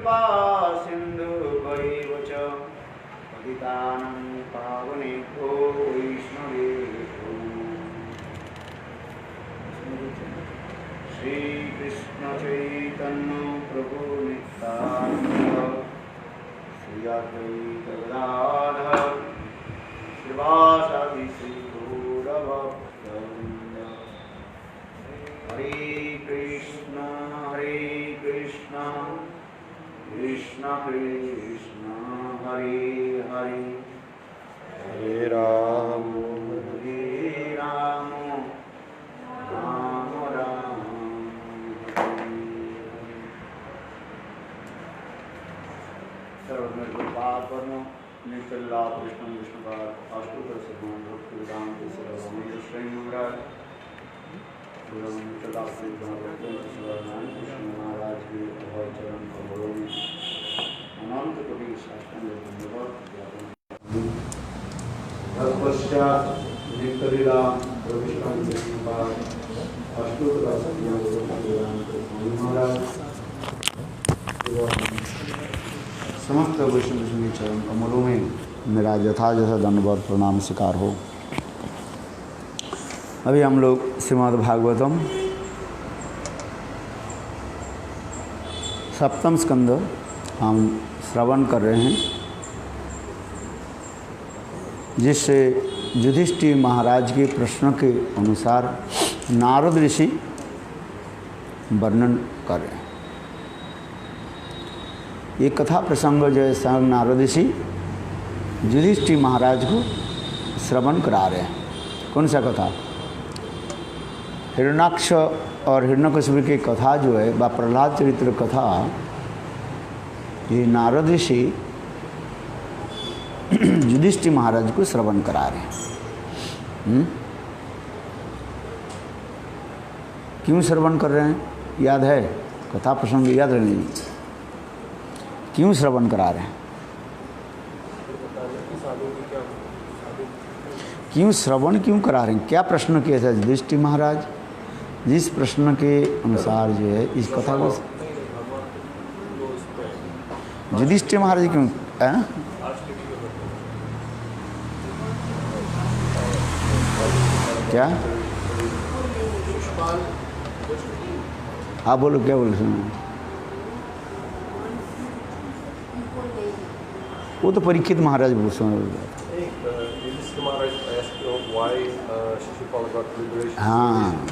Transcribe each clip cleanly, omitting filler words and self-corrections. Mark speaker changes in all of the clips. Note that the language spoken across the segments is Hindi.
Speaker 1: कृपा सिन्धुभैव च पतितानां पावनेभ्यो वैष्णवेभ्यो श्रीकृष्ण चैतन्य प्रभु नित्यानन्द श्री अद्वैत गदाधर श्रीवासादि श्री गौरभक्तवृन्द हरे कृष्ण कृष्ण कृष्ण हरे हरे हरे राम राम राम सर्वमेपापन निचल्ला कृष्ण विष्णुपाद अष्टोत्तर शतनाम भक्तिवेदांत श्री स्वयं महाराज निचल्ला कृष्ण महाराज के अभय चरण कमलों में अनंत कवि शास्त्रांग धन्यवाद तत्पश्चात निकलिला प्रविष्टान विष्णुपाद अष्टोत्तर शतनाम भक्तिवेदांत स्वामी महाराज समस्त वैष्णव के चरण कमलों में मेरा यथायथ दंडवत प्रणाम स्वीकार हो। अभी हम लोग श्रीमद् भागवतम सप्तम स्कंद हम श्रवण कर रहे हैं, जिससे युधिष्ठिर महाराज के प्रश्न के अनुसार नारद ऋषि वर्णन कर रहे हैं। ये कथा प्रसंग जो है स्वयं नारद ऋषि युधिष्ठिर महाराज को श्रवण करा रहे हैं। कौन सा कथा? हिरण्याक्ष और हिरण्यकशिपु की कथा जो है वह प्रहलाद चरित्र कथा, ये नारद ऋषि युधिष्ठिर महाराज को श्रवण करा रहे हैं। क्यों श्रवण कर रहे हैं? याद है? कथा प्रसंग याद रहने नहीं। क्यों श्रवण करा रहे हैं? क्यों श्रवण क्यों करा रहे हैं? क्या प्रश्न किया था युधिष्ठिर महाराज? जिस प्रश्न के अनुसार जो है इस कथा को युधिष्ठिर महाराज क्यों क्या? हाँ बोलो, क्या बोलो? सुनो, वो तो परीक्षित महाराज हाँ,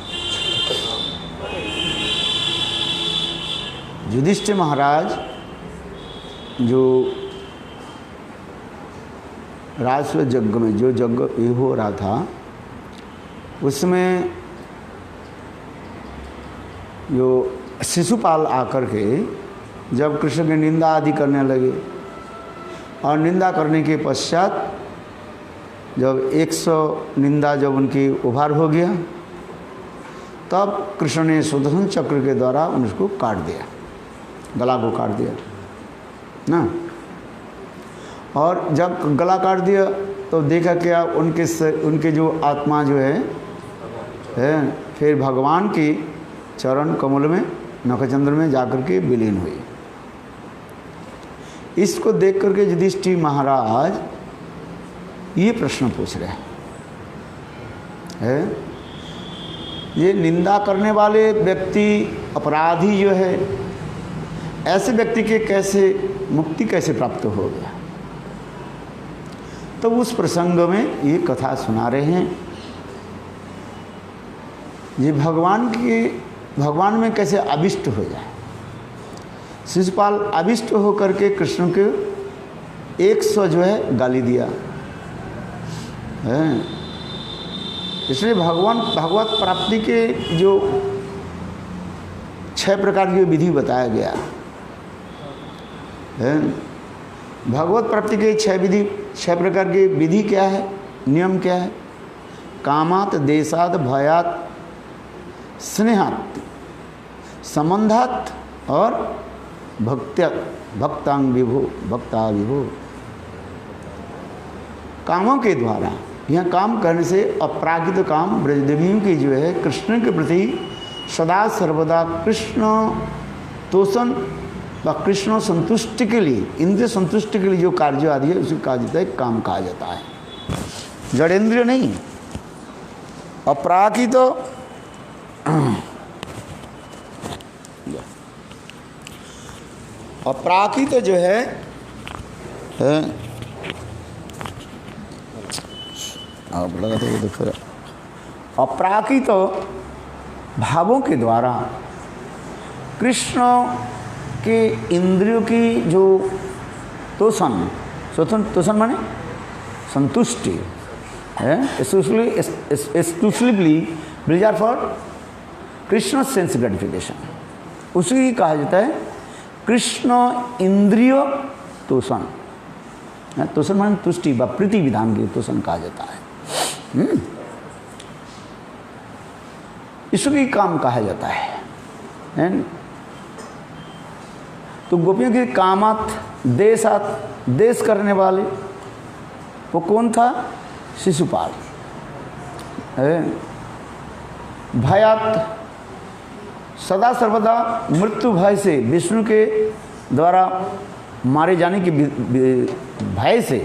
Speaker 1: युधिष्ठिर महाराज जो राजस्व यज्ञ में जो यज्ञ ये हो रहा था, उसमें जो शिशुपाल आकर के जब कृष्ण की निंदा आदि करने लगे और निंदा करने के पश्चात जब 100 निंदा जब उनकी उभार हो गया, तब कृष्ण ने सुदर्शन चक्र के द्वारा उनको काट दिया, गला को काट दिया ना। और जब गला काट दिया तो देखा क्या, उनके जो आत्मा जो है फिर भगवान की चरण कमल में नखचंद्र में जाकर के विलीन हुई। इसको देख करके युधिष्ठिर महाराज ये प्रश्न पूछ रहे हैं, ये निंदा करने वाले व्यक्ति अपराधी जो है, ऐसे व्यक्ति के कैसे मुक्ति कैसे प्राप्त हो गया? तो उस प्रसंग में ये कथा सुना रहे हैं, ये भगवान में कैसे अभिष्ट हो जाए। शिशुपाल अभिष्ट होकर के कृष्ण के 100 जो है गाली दिया है। इसलिए भगवत प्राप्ति के जो 6 प्रकार की विधि बताया गया है। भगवत प्राप्ति के 6 प्रकार की विधि क्या है, नियम क्या है? कामात, देशात, भयात, स्नेहात, संबंधात और भक्तांग भक्ता विभो। कामों के द्वारा, यह काम करने से अपरागित काम ब्रजदेवियों की जो है कृष्ण के प्रति सदा सर्वदा कृष्ण तोषण व कृष्ण संतुष्टि के लिए, इंद्रिय संतुष्टि के लिए जो कार्य आदि है उसे कहा जाता है काम कहा जाता है, जड़ेंद्रिय नहीं। अपराकित तो अपराकित तो जो है आप लगा तो देखो, अपराकित तो भावों के द्वारा कृष्ण के इंद्रियों की जो तोषण माने संतुष्टि है, एक्सक्लूसिवली ब्रिजार फॉर कृष्ण सेंस ग्रेटिफिकेशन, उसी कहा जाता है कृष्ण इंद्रिय तोषण। तोषण माने तुष्टि व प्रीति विधान की तोषण कहा जाता है, इसको काम कहा जाता है। तो गोपियों के कामात देशात देश करने वाले वो कौन था? शिशुपाल। भयात सदा सर्वदा मृत्यु भय से, विष्णु के द्वारा मारे जाने के भय से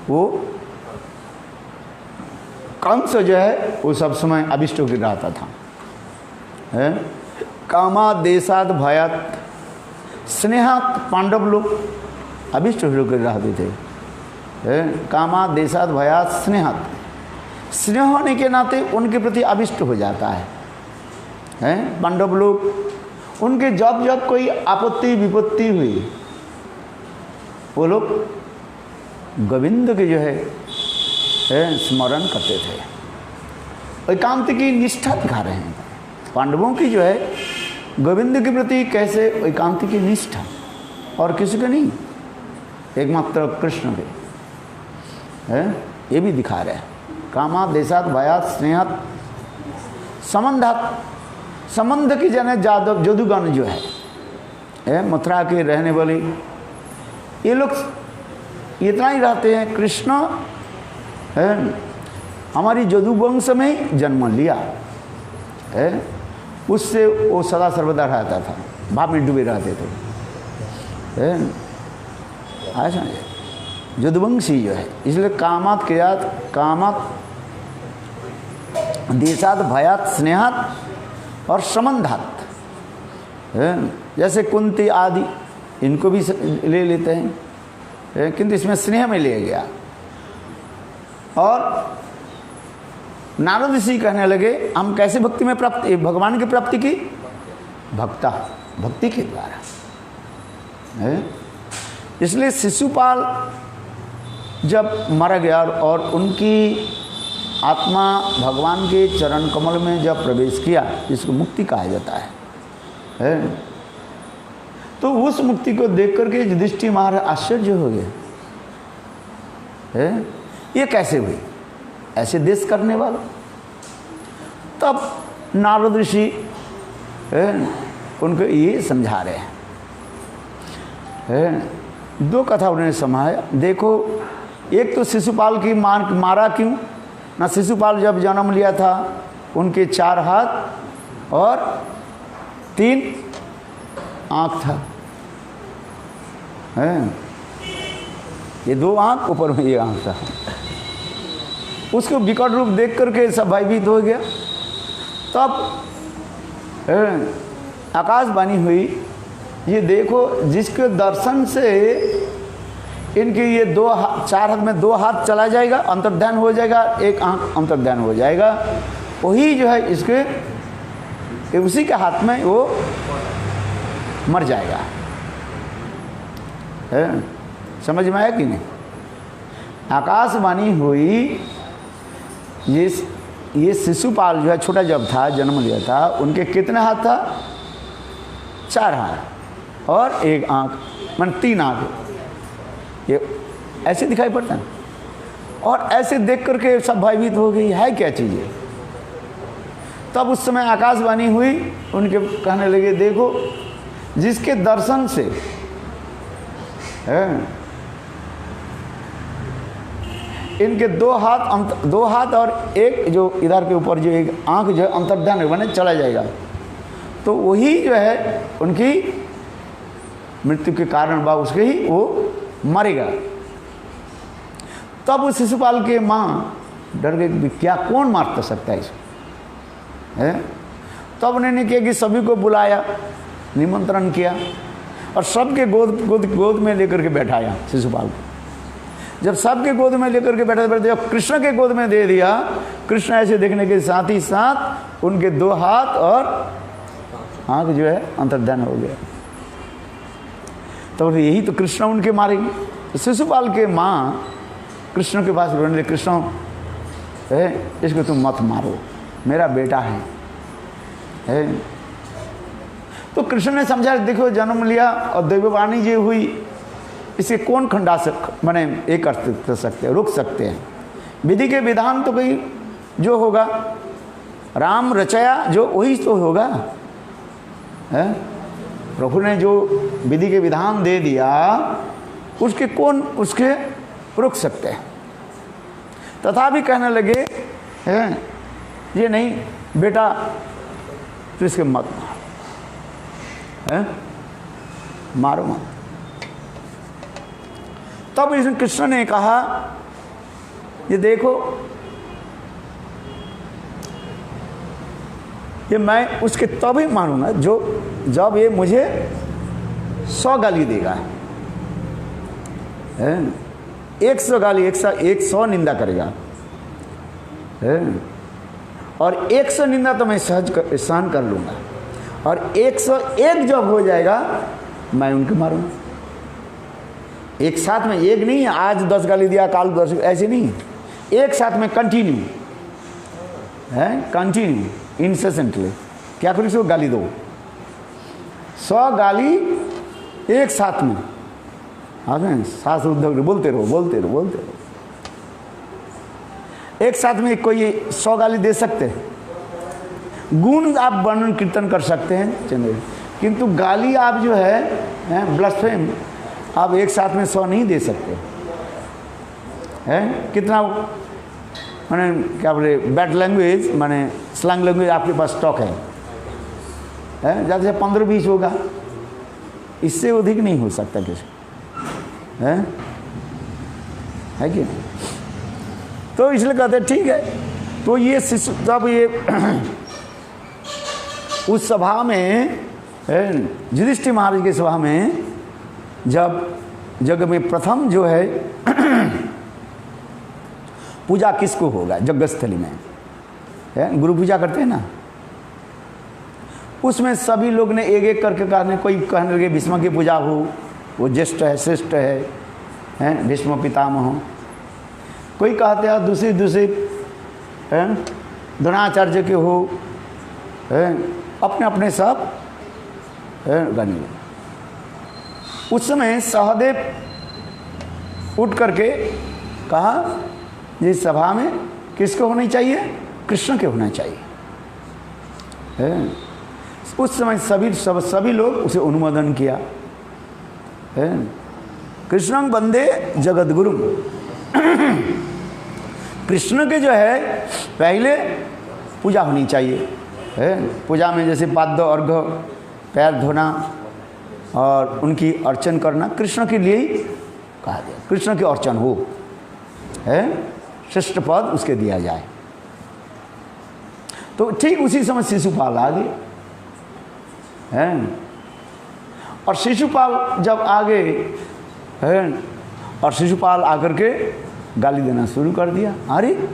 Speaker 1: वो कंस जो है वो सब समय अभिष्ट होकर रहता था। कामा देशात भयात स्नेहात पांडव लोग अभिष्ट होकर रहते थे। कामा देशात भयात स्नेहात, स्नेह होने के नाते उनके प्रति अभिष्ट हो जाता है। पांडव लोग उनके जब जब कोई आपत्ति विपत्ति हुई वो लोग गोविंद के जो है स्मरण करते थे, एकांत की निष्ठा दिखा रहे हैं। पांडवों की जो है गोविंद के प्रति कैसे एकांत की निष्ठा, और किसी के नहीं, एकमात्र कृष्ण के ये भी दिखा रहे हैं। कामा देशात भयात स्नेहात संबंधात, संबंध की जन जादव जदुगण जो है मथुरा के रहने वाले ये लोग इतना ही रहते हैं। कृष्ण हमारी जदुवंश में जन्म लिया है, उससे वो सदा सर्वदा रहता था, भाव में डूबे रहते थे। ऐसा जदुवंशी जो है, इसलिए कामात क्रियात कामात देशात भयात स्नेहात और संबंधात, जैसे कुंती आदि इनको भी ले लेते हैं, किंतु इसमें स्नेह में लिया गया। और नारद ऋषि कहने लगे हम कैसे भक्ति में प्राप्त, भगवान की प्राप्ति की भक्ति के द्वारा। इसलिए शिशुपाल जब मारा गया और उनकी आत्मा भगवान के चरण कमल में जब प्रवेश किया, इसको मुक्ति कहा जाता है। तो उस मुक्ति को देख करके युधिष्ठिर महाराज आश्चर्य हो गए, ये कैसे हुई, ऐसे देश करने वाला। तब नारद ऋषि उनको ये समझा रहे हैं। दो कथा उन्होंने समाया। देखो, एक तो शिशुपाल की मारा क्यों ना, शिशुपाल जब जन्म लिया था उनके 4 हाथ और 3 आँख था। ये 2 आँख, ऊपर में ये आँख था। उसको विकट रूप देख करके सब भयभीत हो गया। तब आकाशवाणी हुई, ये देखो जिसके दर्शन से इनके ये 4 हाथ में 2 हाथ चला जाएगा, अंतर्ध्यान हो जाएगा, 1 आँख अंतर्ध्यान हो जाएगा, वही जो है इसके उसी के हाथ में वो मर जाएगा। समझ में आया कि नहीं? आकाशवाणी हुई, ये शिशुपाल जो है छोटा जब था, जन्म लिया था, उनके कितने हाथ था? 4 हाथ और 1 आँख, मान 3 आँख। ये ऐसे दिखाई पड़ता है। और ऐसे देख करके सब भयभीत हो गई, है क्या चीज़ है। तब उस समय आकाशवाणी हुई, उनके कहने लगे देखो जिसके दर्शन से इनके 2 हाथ और 1 जो इधर के ऊपर जो 1 आँख जो है अंतर्ध्यान बने चला जाएगा, तो वही जो है उनकी मृत्यु के कारण बा उसके ही वो मरेगा। तब उस शिशुपाल के माँ डर गई, क्या कौन मार सकता है इसको, है? तब उन्होंने किया कि सभी को बुलाया, निमंत्रण किया और सबके गोद में लेकर के बैठाया शिशुपाल को। जब सबके गोद में लेकर के बैठा, जब कृष्ण के गोद में दे दिया, कृष्ण ऐसे देखने के साथ ही साथ उनके 2 हाथ और आंख जो है अंतर्ध्यान हो गया। तो यही तो कृष्ण उनके मारेंगे। तो शिशुपाल के माँ कृष्ण के पास रोने लगे, कृष्ण इसको तुम मत मारो, मेरा बेटा है। तो कृष्ण ने समझा, देखो जन्म लिया और दैववाणी जो हुई, इसे कौन खंडा माने ये कर सकते हैं, रुक सकते हैं। विधि के विधान तो कोई जो होगा, राम रचया जो वही तो होगा, है? प्रभु ने जो विधि के विधान दे दिया, उसके कौन उसके रुक सकते हैं। तथापि कहने लगे, हैं ये नहीं बेटा तो इसके मत मारो, हैं मारो मत। तब इसने कृष्ण ने कहा, ये देखो ये मैं उसके तभी मारूंगा जब ये मुझे 100 गाली देगा, 100 गाली 100 निंदा करेगा, और 100 निंदा तो मैं सहन कर लूँगा, और 101 जब हो जाएगा मैं उनके मारूंगा। एक साथ में एक नहीं, आज 10 गाली दिया काल 10, ऐसे नहीं, एक साथ में कंटिन्यू है, कंटिन्यू इंसेसेंटली क्या करो, इसको गाली दो, 100 गाली एक साथ में। हाँ सास उद्धव बोलते रहो। एक साथ में कोई 100 गाली दे सकते हैं, गुण आप वर्णन कीर्तन कर सकते हैं चंद्र, किंतु गाली आप जो है ब्लास्फेम आप एक साथ में 100 नहीं दे सकते हैं। कितना माने क्या बोले, बैड लैंग्वेज माने स्लैंग लैंग्वेज आपके पास स्टॉक है ज़्यादा से 15-20 होगा, इससे अधिक नहीं हो सकता किसी, है कि। तो इसलिए कहते हैं ठीक है। तो ये शिशु तब ये उस सभा में, युधिष्ठिर महाराज की सभा में, जब जग में प्रथम जो है पूजा किसको होगा, यज्ञस्थली में है गुरु पूजा करते हैं ना, उसमें सभी लोग ने एक एक करके कहने, कोई कहने लगे भीष्म की पूजा हो, वो ज्येष्ठ है श्रेष्ठ है भीष्म पितामह, कोई कहते हैं दूसरी द्रोणाचार्य के हो, अपने अपने सब गाने। उस समय सहदेव उठ करके कहा, इस सभा में किसको होनी चाहिए, कृष्ण के होना चाहिए। उस समय सभी लोग उसे अनुमोदन किया। कृष्णं वंदे जगद्गुरु, कृष्ण के जो है पहले पूजा होनी चाहिए। पूजा में जैसे पाद्य अर्घ्य, पैर धोना और उनकी अर्चन करना कृष्ण के लिए ही कहा गया, कृष्ण की अर्चन हो, श्रेष्ठ पद उसके दिया जाए। तो ठीक उसी समय शिशुपाल आ गए, और शिशुपाल जब आ गए, और शिशुपाल आकर के गाली देना शुरू कर दिया, अरे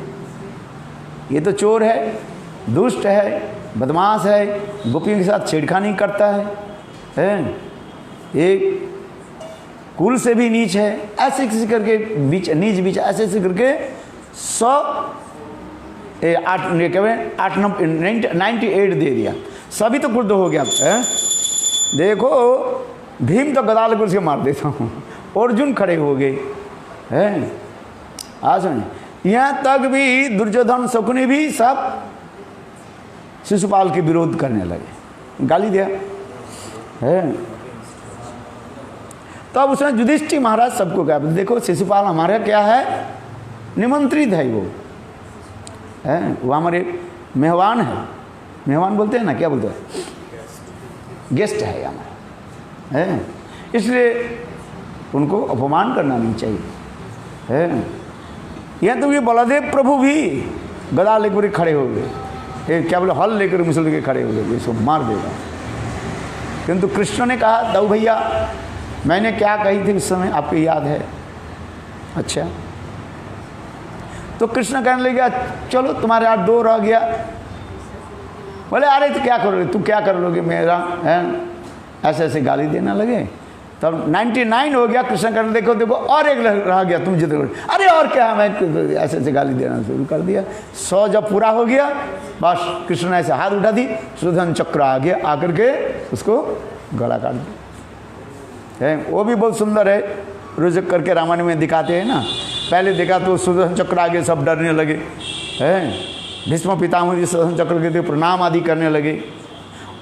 Speaker 1: ये तो चोर है, दुष्ट है, बदमाश है, गोपियों के साथ छेड़खानी करता है, एक कुल से भी नीच है, ऐसे किसी करके नीच ऐसे करके 98 दे दिया। सभी तो क्रुद्ध हो गया। देखो भीम तो गदा लेकर उसके मार देता हूँ, अर्जुन खड़े हो गए हैं। सुनिए, यहाँ तक भी दुर्योधन शकुनी भी सब शिशुपाल के विरोध करने लगे, गाली दिया है। तब उसने युधिष्ठिर महाराज सबको कहा, देखो शिशुपाल हमारा क्या है, निमंत्रित है, वो हमारे मेहमान है, मेहमान बोलते हैं ना, क्या बोलते हैं, गेस्ट है हमारा, इसलिए उनको अपमान करना नहीं चाहिए है। यह तो ये बलदेव प्रभु भी गदा लेकर खड़े हो गए, ये क्या बोले, हल लेकर मुसल के खड़े हो गए, इसको मार देगा। किंतु कृष्ण ने कहा, दाऊ भैया मैंने क्या कही थी उस समय, आपको याद है? अच्छा, तो कृष्ण कहने लगे चलो तुम्हारे हाथ 2 रह गया। बोले अरे तो क्या करोगे, तू क्या कर लोगे मेरा, है ऐसे ऐसे गाली देना लगे। तब 99 हो गया। कृष्ण कहने देखो देखो और एक रह गया, तुम जिद, अरे और क्या, मैं ऐसे ऐसे गाली देना शुरू कर दिया। 100 जब पूरा हो गया बस कृष्ण ने ऐसे हाथ उठा दी, सुदर्शन चक्र आ गया, आकर के उसको गला काट दिया है। वो भी बहुत सुंदर है, रुजक करके रामायण में दिखाते हैं ना। पहले देखा तो सुदर्शन चक्र आगे सब डरने लगे हैं, भीष्म पितामह जी सुदर्शन चक्र के प्रणाम आदि करने लगे,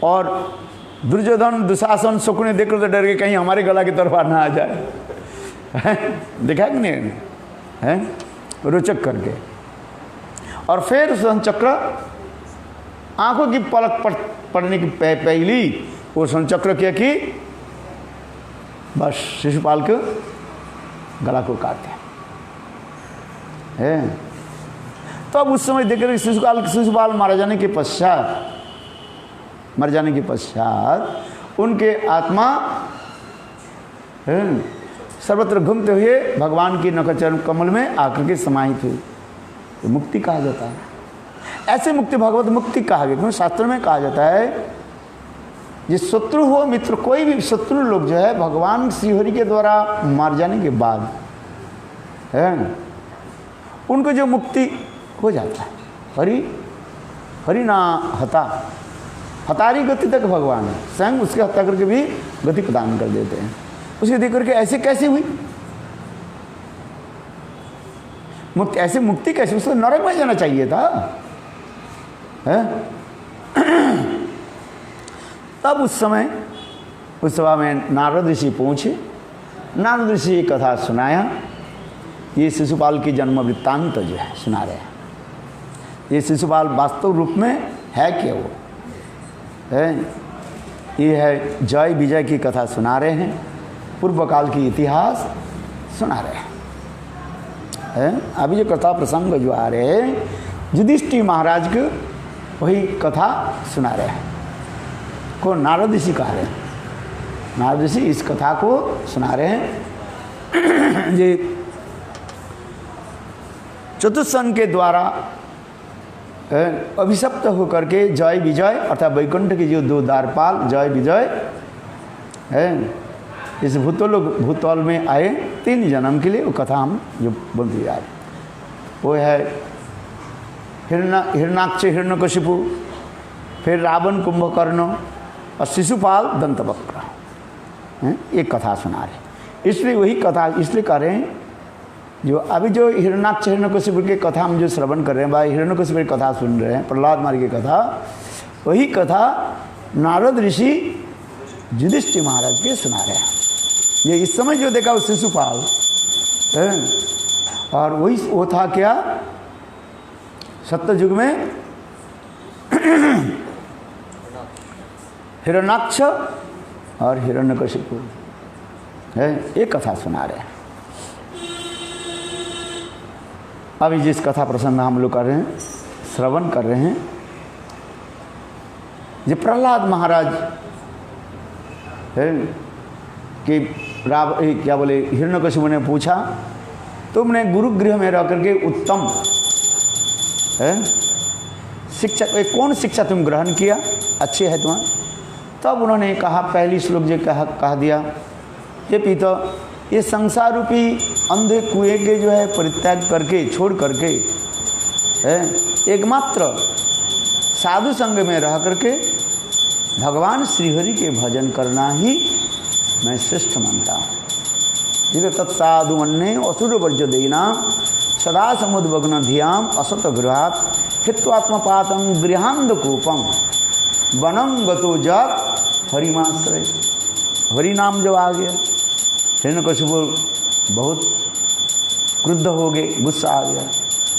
Speaker 1: और दुर्योधन दुशासन शकुनि देखकर तो डर गए कहीं हमारे गला की तरफ ना आ जाए। देखा कि नहीं है, रोचक करके। और फिर सुदर्शन चक्र आंखों की पलक पड़ने की पहली वो सुदर्शन चक्र क्या कि बस शिशुपाल के गला को काट दिया है। तो अब उस समय देखकर शिशुपाल मार जाने के पश्चात उनके आत्मा सर्वत्र घूमते हुए भगवान की नखचरण कमल में आकर के समाहित हुई, तो मुक्ति कहा जाता है। ऐसे मुक्ति भगवत मुक्ति कहा गया, क्योंकि शास्त्र में कहा जाता है जिस शत्रु हो मित्र, कोई भी शत्रु लोग जो है भगवान श्रीहरि के द्वारा मार जाने के बाद है उनको जो मुक्ति हो जाता है, हरि ना हतारी गति तक भगवान है, स्वयं उसके हत्या करके भी गति प्रदान कर देते हैं। उसे देख करके ऐसे कैसे हुई मुक्ति, ऐसे मुक्ति कैसे, उसको नरक में जाना चाहिए था है? तब उस सभा में नारद ऋषि पहुँचे। नारद ऋषि ये कथा सुनाया, ये शिशुपाल की जन्म वृत्तांत जो है सुना रहे हैं। ये शिशुपाल वास्तव रूप में है क्या वो है, ये है जय विजय की कथा सुना रहे हैं, पूर्व काल की इतिहास सुना रहे हैं। अभी जो कथा प्रसंग जो आ रहे हैं युधिष्ठिर महाराज के वही कथा सुना रहे हैं, को नारद ऋषि कह रहे हैं। नारद ऋषि इस कथा को सुना रहे हैं। ये चतुष्सन के द्वारा अभिशप्त होकर के जय विजय अर्थात वैकुंठ के जो 2 द्वारपाल जय विजय है इस भूतल में आए 3 जन्म के लिए, वो कथा हम जो बोलते जा रहे वो है हिरण्याक्ष हिरण्यकशिपु, फिर रावण कुंभकर्ण और शिशुपाल दंतवक्र, एक कथा सुना रहे। इसलिए वही कथा इसलिए कह रहे हैं जो अभी जो हिरण्याक्ष हिरण्यकशिपु की कथा हम जो श्रवण कर रहे हैं, भाई हिरण्यकशिपु की कथा सुन रहे हैं, प्रहलाद महाराज की कथा, वही कथा नारद ऋषि युधिष्ठिर महाराज के सुना रहे हैं। ये इस समय जो देखा वो शिशुपाल है, और वही वो था क्या सत्ययुग में हिरण्याक्ष और हिरण्यकशिपु है, एक कथा सुना रहे हैं। अभी जिस कथा प्रसंग हम लोग कर रहे हैं, श्रवण कर रहे हैं, ये प्रहलाद महाराज है कि क्या बोले हिरण्यकशिपु ने पूछा तुमने गुरुगृह में रह करके उत्तम है शिक्षा, कौन शिक्षा तुम ग्रहण किया, अच्छे है तुम्हारा? तब उन्होंने कहा, पहली श्लोक जो कहा दिया, ये पिता ये संसार रूपी अंधे कुएं के जो है परित्याग करके छोड़ करके है एकमात्र साधु संग में रह करके भगवान श्रीहरि के भजन करना ही मैं श्रेष्ठ मानता हूँ। जिसे तत्साधु मन्ने असुर वर्ज देना सदा समुद्भग्न धियाम असत गृहात हित्वात्मपातम गृहांध कूपम वनम गतो जप हरिमाश्रय। हरि नाम जब आ गया, हिरण्यकशिपु बहुत क्रुद्ध हो गए, गुस्सा आ गया,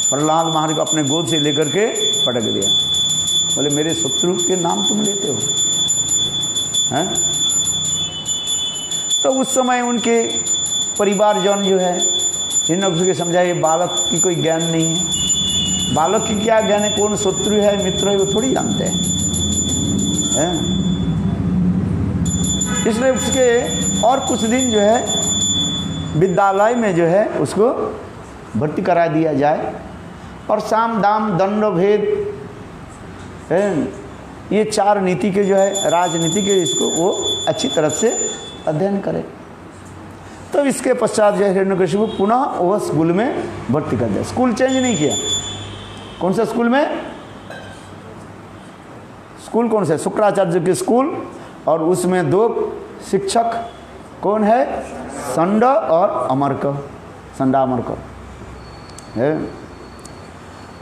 Speaker 1: प्रहलाद महाराज को अपने गोद से लेकर के पटक दिया। बोले मेरे शत्रु के नाम तुम लेते हो हैं? तो उस समय उनके परिवारजन जो है हिरण्यकशिपु के समझा ये बालक की कोई ज्ञान नहीं है, बालक की क्या ज्ञान है, कौन शत्रु है मित्र है वो थोड़ी जानते हैं। इसलिए उसके और कुछ दिन जो है विद्यालय में जो है उसको भर्ती करा दिया जाए और साम दाम दंड भेद ये 4 नीति के जो है राजनीति के इसको वो अच्छी तरह से अध्ययन करे। तो इसके पश्चात जो है हिरण्यकशिपु पुनः वह स्कूल में भर्ती कर दिया। स्कूल चेंज नहीं किया। कौन सा स्कूल में? स्कूल कौन सा? शुक्राचार्य के स्कूल। और उसमें 2 शिक्षक कौन है? संड और अमर्क, संडा अमर्क है।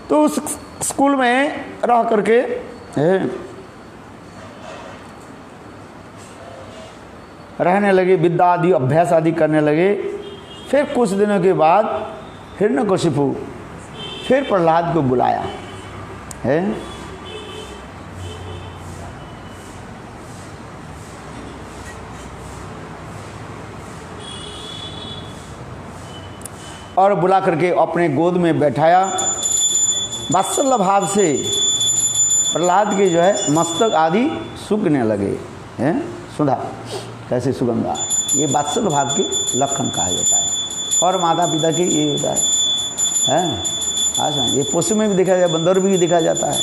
Speaker 1: तो उस स्कूल में रह करके रहने लगे, विद्या आदि अभ्यास आदि करने लगे। फिर कुछ दिनों के बाद हिरण्यकशिपु फिर प्रहलाद को बुलाया है। और बुला करके अपने गोद में बैठाया। वात्सल्य भाव से प्रहलाद के जो है मस्तक आदि सूखने लगे हैं। सुधा कैसे सुगंधा, ये वात्सल्य भाव के लक्षण कहा जाता है। और माता पिता के ये होता है अच्छा, ये पशु में भी देखा जाए, बंदर भी देखा जाता है।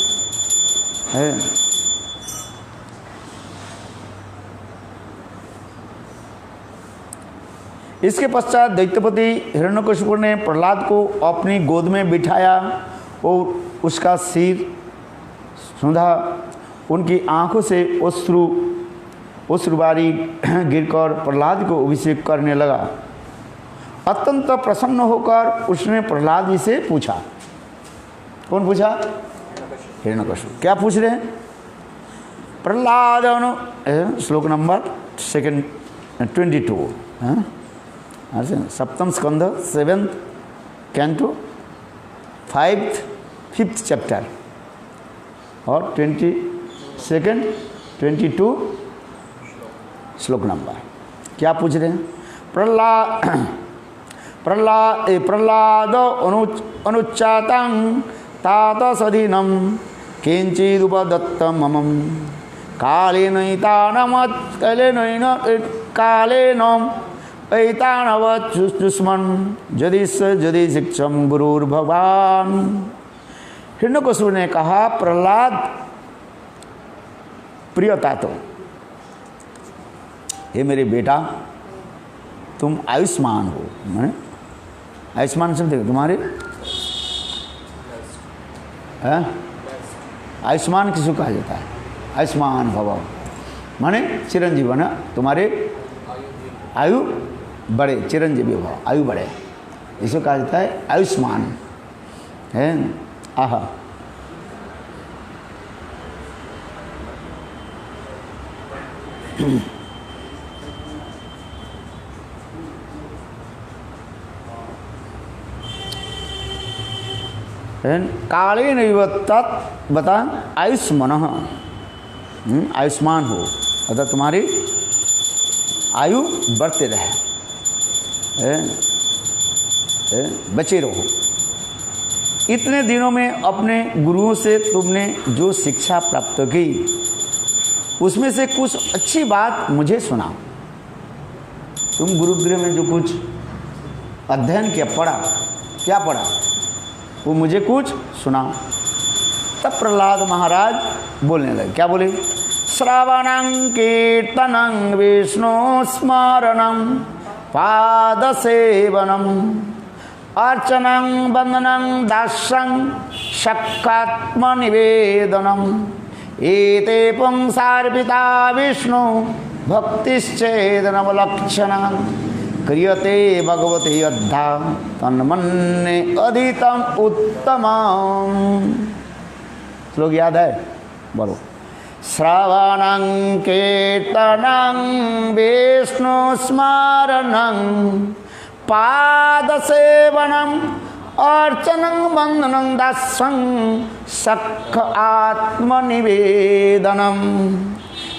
Speaker 1: इसके पश्चात दैत्यपति हिरण्यकशिपु ने प्रहलाद को अपनी गोद में बिठाया और उसका सिर सूंधा। उनकी आंखों से अश्रुबारी गिरकर प्रहलाद को अभिषेक करने लगा। अत्यंत प्रसन्न होकर उसने प्रहलाद जी से पूछा। कौन पूछा? हिरण्यकशिपु। क्या पूछ रहे हैं? प्रहलाद श्लोक नंबर 22 सप्तम स्कंध 7th कैंटो 5th चैप्टर और 22nd 22 श्लोक नंबर। क्या पूछ रहे हैं? प्रहलाद अनुच्चातं तात सदीनम किंचिदुपदत्तं मम कालेन ऐतानवचुष्मन् यदि शिक्षम गुरुर्भगवान। हिरण्यकशिपु ने कहा, प्रहलाद प्रियता तो हे मेरे बेटा, तुम आयुष्मान हो। मैंने आयुष्मान समझे तुम्हारे आयुष्मान किसको कहा जाता है? आयुष्मान भव माने चिरंजीवन, तुम्हारे आयु बढ़े, चिरंजीवी भव, आयु बढ़े, इसको कहा जाता है आयुष्मान है। आहा काले नहीं तत् बता आयुष्मान, आयुष्मान हो अर्थात तुम्हारी आयु बढ़ते रहे, बचे रहो। इतने दिनों में अपने गुरुओं से तुमने जो शिक्षा प्राप्त की उसमें से कुछ अच्छी बात मुझे सुनाओ। तुम गुरुगृह में जो कुछ अध्ययन किया, पढ़ा, क्या पढ़ा, वो मुझे कुछ सुनाओ। तब प्रहलाद महाराज बोलने लगे। क्या बोले? श्रवणं कीर्तनं विष्णु स्मरणं पादसेवनम अर्चनं वंदनं दास्यं शक्कात्मनिवेदनम एते पुंसार्पिता विष्णु भक्तिश्चेदनवलक्षणं क्रियते भगवते अद्धा तन्मन्ये अधीतम उत्तमम्। श्लोक याद है? बोलो। श्रवणं कीर्तनं विष्णु स्मरणं पादसेवनम अर्चनं वंदनं दास्यं सख आत्मनिवेदनम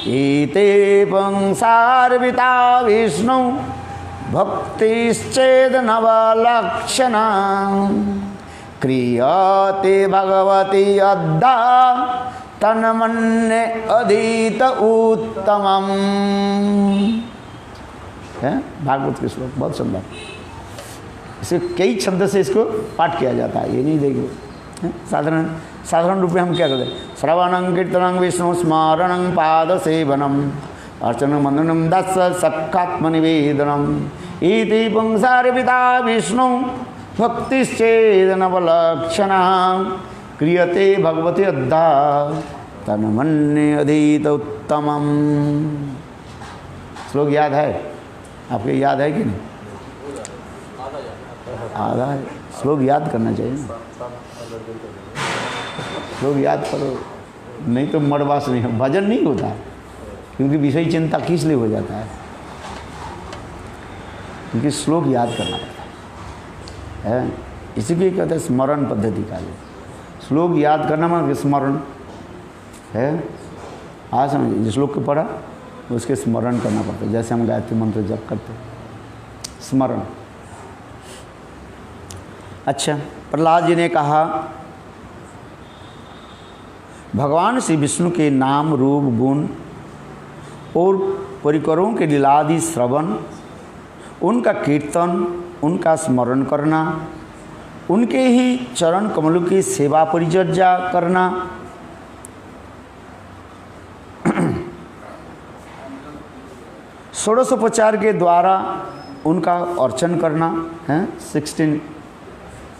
Speaker 1: एते पुंसार्विता विष्णु भक्तिश्चेद नवलक्षणा क्रियते भगवती अद्धा तन्मन्ये अधीत उत्तमम्। है भागवत के श्लोक बहुत सुंदर, इसे कई छंद से इसको पाठ किया जाता है, ये नहीं देखिए। साधारण रूप में हम क्या करते हैं, श्रवणं कीर्तनं विष्णु स्मरणं पाद सेवनम अर्चनं वंदनं दस सखात्म निवेदनम इति पुंसार्विता विष्णु भक्तिश्चेद नवलक्षणा क्रियते भगवती अद्धा तन्मन्ये अधीत उत्तमम्। श्लोक याद है आपके, याद है कि नहीं? आधा है, श्लोक याद करना चाहिए ना, श्लोक याद करो, नहीं तो मड़वास नहीं, भजन नहीं होता, क्योंकि विषय चिंता किस लिए हो जाता है, क्योंकि श्लोक याद करना पड़ता है। इसीलिए कहते हैं स्मरण पद्धति का, श्लोक याद करना मतलब स्मरण है। आज समझिए, जिस श्लोक को पढ़ा उसके स्मरण करना पड़ता है, जैसे हम गायत्री मंत्र जप करते हैं, स्मरण। अच्छा, प्रहलाद जी ने कहा भगवान श्री विष्णु के नाम रूप गुण और परिकरों के लीलादि श्रवण, उनका कीर्तन, उनका स्मरण करना, उनके ही चरण कमलों की सेवा परिचर्या करना, षोडशोपचार के द्वारा उनका अर्चन करना है। 16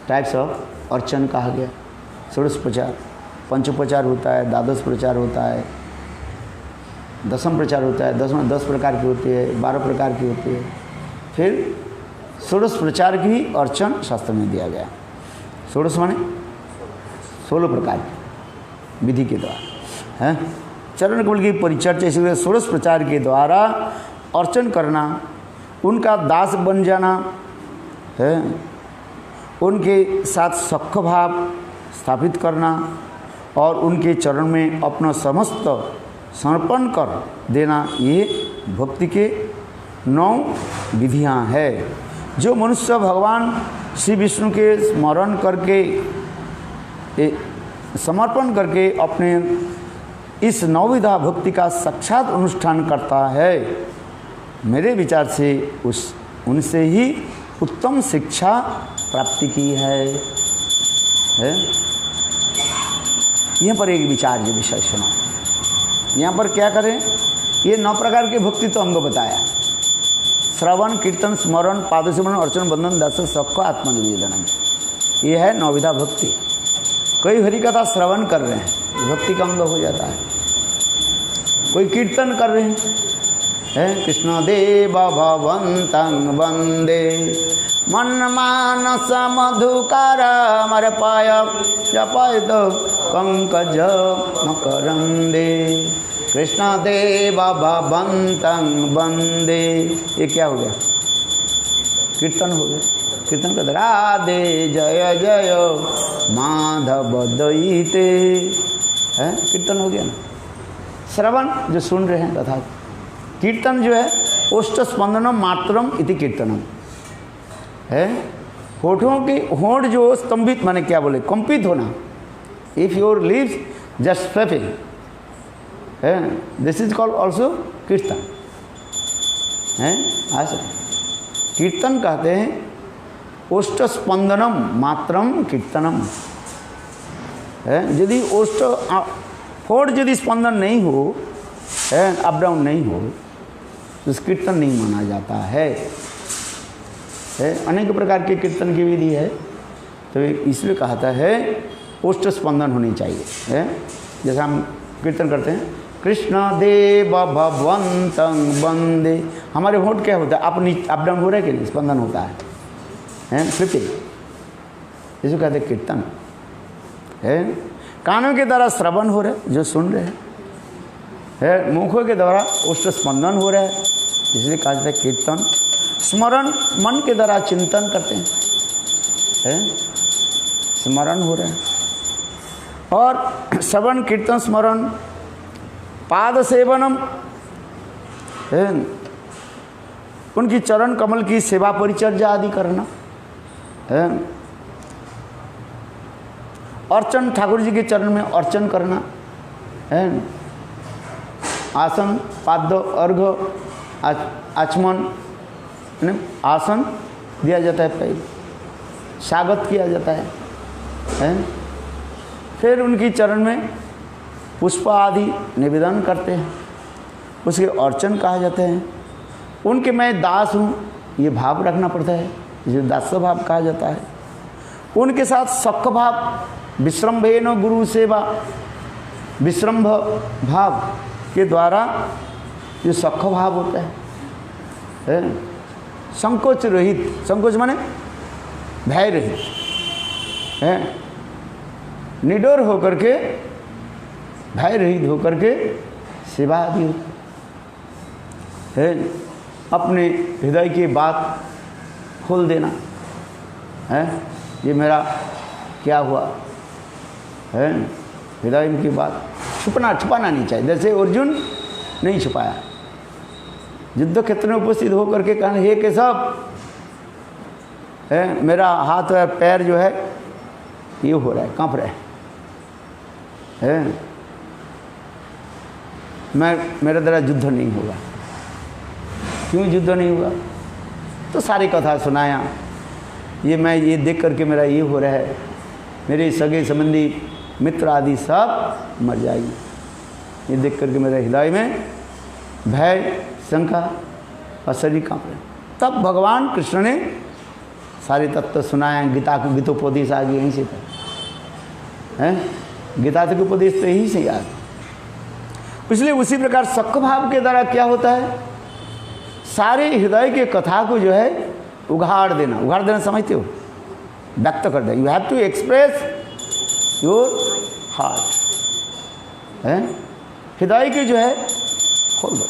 Speaker 1: टाइप्स ऑफ अर्चन कहा गया। षोडशोपचार, पंचोपचार होता है, द्वादश प्रचार होता है, दशम प्रचार होता है, 10 प्रकार की होती है, 12 प्रकार की होती है। फिर षोडश प्रचार की अर्चन शास्त्र में दिया गया। षोडश माने 16 प्रकार की विधि के द्वारा है। चरण कमल की परिचर्या, इसलिए षोडश प्रचार के द्वारा अर्चन करना, उनका दास बन जाना है, उनके साथ सख्य भाव स्थापित करना और उनके चरण में अपना समस्त समर्पण कर देना, ये भक्ति के 9 विधियां है। जो मनुष्य भगवान श्री विष्णु के स्मरण करके, समर्पण करके अपने इस 9 विधा भक्ति का साक्षात अनुष्ठान करता है, मेरे विचार से उनसे ही उत्तम शिक्षा प्राप्ति की है। यहाँ पर एक विचार जो विषय सुना, यहाँ पर क्या करें, ये 9 प्रकार के भक्ति तो हमको बताया, श्रवण कीर्तन स्मरण पादसेवन अर्चन बंधन दास सबको आत्मनिवेदनम, ये है 9 विधा भक्ति। कोई हरिकथा श्रवण कर रहे हैं, भक्ति का अंग हो जाता है। कोई कीर्तन कर रहे हैं, कृष्ण देव भवन्तं वंदे मन मानस मधुकर मर्पाय जपयत कंकज मकरंदे, कृष्ण देव भवन्तं वंदे। ये क्या हो गया? कीर्तन हो गया। कीर्तन का राधे जय जय माधव दयिते है, कीर्तन हो गया ना। श्रवण जो सुन रहे हैं तथा कीर्तन जो है ओष्ठ स्पंदनम मात्रम इति कीर्तनम है। होठों की होठ जो स्तंभित, माने क्या बोले, कंपित होना। If your lips just flapping है, दिस इज कॉल्ड ऑल्सो कीर्तन है। ऐसा कीर्तन कहते हैं ओष्ठ स्पंदनम मात्रम कीर्तनम है। यदि ओष्ठ होठ यदि स्पंदन नहीं हो, अप डाउन नहीं हो, तो कीर्तन नहीं माना जाता है। अनेक प्रकार के कीर्तन की विधि है, तो इसलिए कहता है ओष्ठ स्पंदन होनी चाहिए। जैसे हम कीर्तन करते हैं कृष्ण देव भगवंतं वंदे, हमारे होठ क्या होता है, अप डाउन हो रहा है कि नहीं, स्पंदन होता है फ्लिपिंग, इसको कहते हैं कीर्तन है। कानों के द्वारा श्रवण हो रहा है, जो सुन रहे हैं, मुखों के द्वारा उष्ट स्पंदन हो रहा है, इसलिए कहा जाता है कीर्तन। स्मरण मन के द्वारा चिंतन करते हैं, स्मरण हो रहा है। और श्रवण कीर्तन स्मरण पाद सेवनम, है उनकी चरण कमल की सेवा परिचर्या आदि करना, है अर्चन, ठाकुर जी के चरण में अर्चन करना, है आसन, पाद्य, अर्घ, आचमन, आसन दिया जाता है, पहले स्वागत किया जाता है? फिर उनकी चरण में पुष्प आदि निवेदन करते हैं, उसके अर्चन कहा जाते हैं। उनके मैं दास हूँ ये भाव रखना पड़ता है, जिसे दास्य भाव कहा जाता है। उनके साथ सख्य भाव, विश्रम्भेन गुरु सेवा, विश्रम्भ भाव के द्वारा ये सख्य भाव होता है? संकोच रहित, संकोच माने भय रहित, है निडर होकर के, भय रहित होकर के सेवा आदि है। अपने हृदय की बात खोल देना, है ये मेरा क्या हुआ, है हृदय की बात छुपाना नहीं चाहिए। जैसे अर्जुन नहीं छुपाया, युद्ध क्षेत्र में उपस्थित होकर के कहना, हे केशव, है मेरा हाथ और पैर जो है ये हो रहा है, कांप रहा है, मेरा द्वारा युद्ध नहीं होगा। क्यों युद्ध नहीं हुआ? तो सारी कथा सुनाया, ये मैं ये देख करके मेरा ये हो रहा है, मेरे सगे संबंधी मित्र आदि सब मर जाएगी, ये देख करके मेरे हृदय में भय, शंका और शरीर कांप रहे। तब भगवान कृष्ण ने सारे तत्व सुनाया। गीता को गीतोपदेश आ गया यहीं से है, गीता के उपदेश तो यही से याद। इसलिए उसी प्रकार सख्य भाव के द्वारा क्या होता है, सारे हृदय के कथा को जो है उघाड़ देना समझते हो, व्यक्त कर देना। You have to express your heart, है हृदय के जो है खोल दो,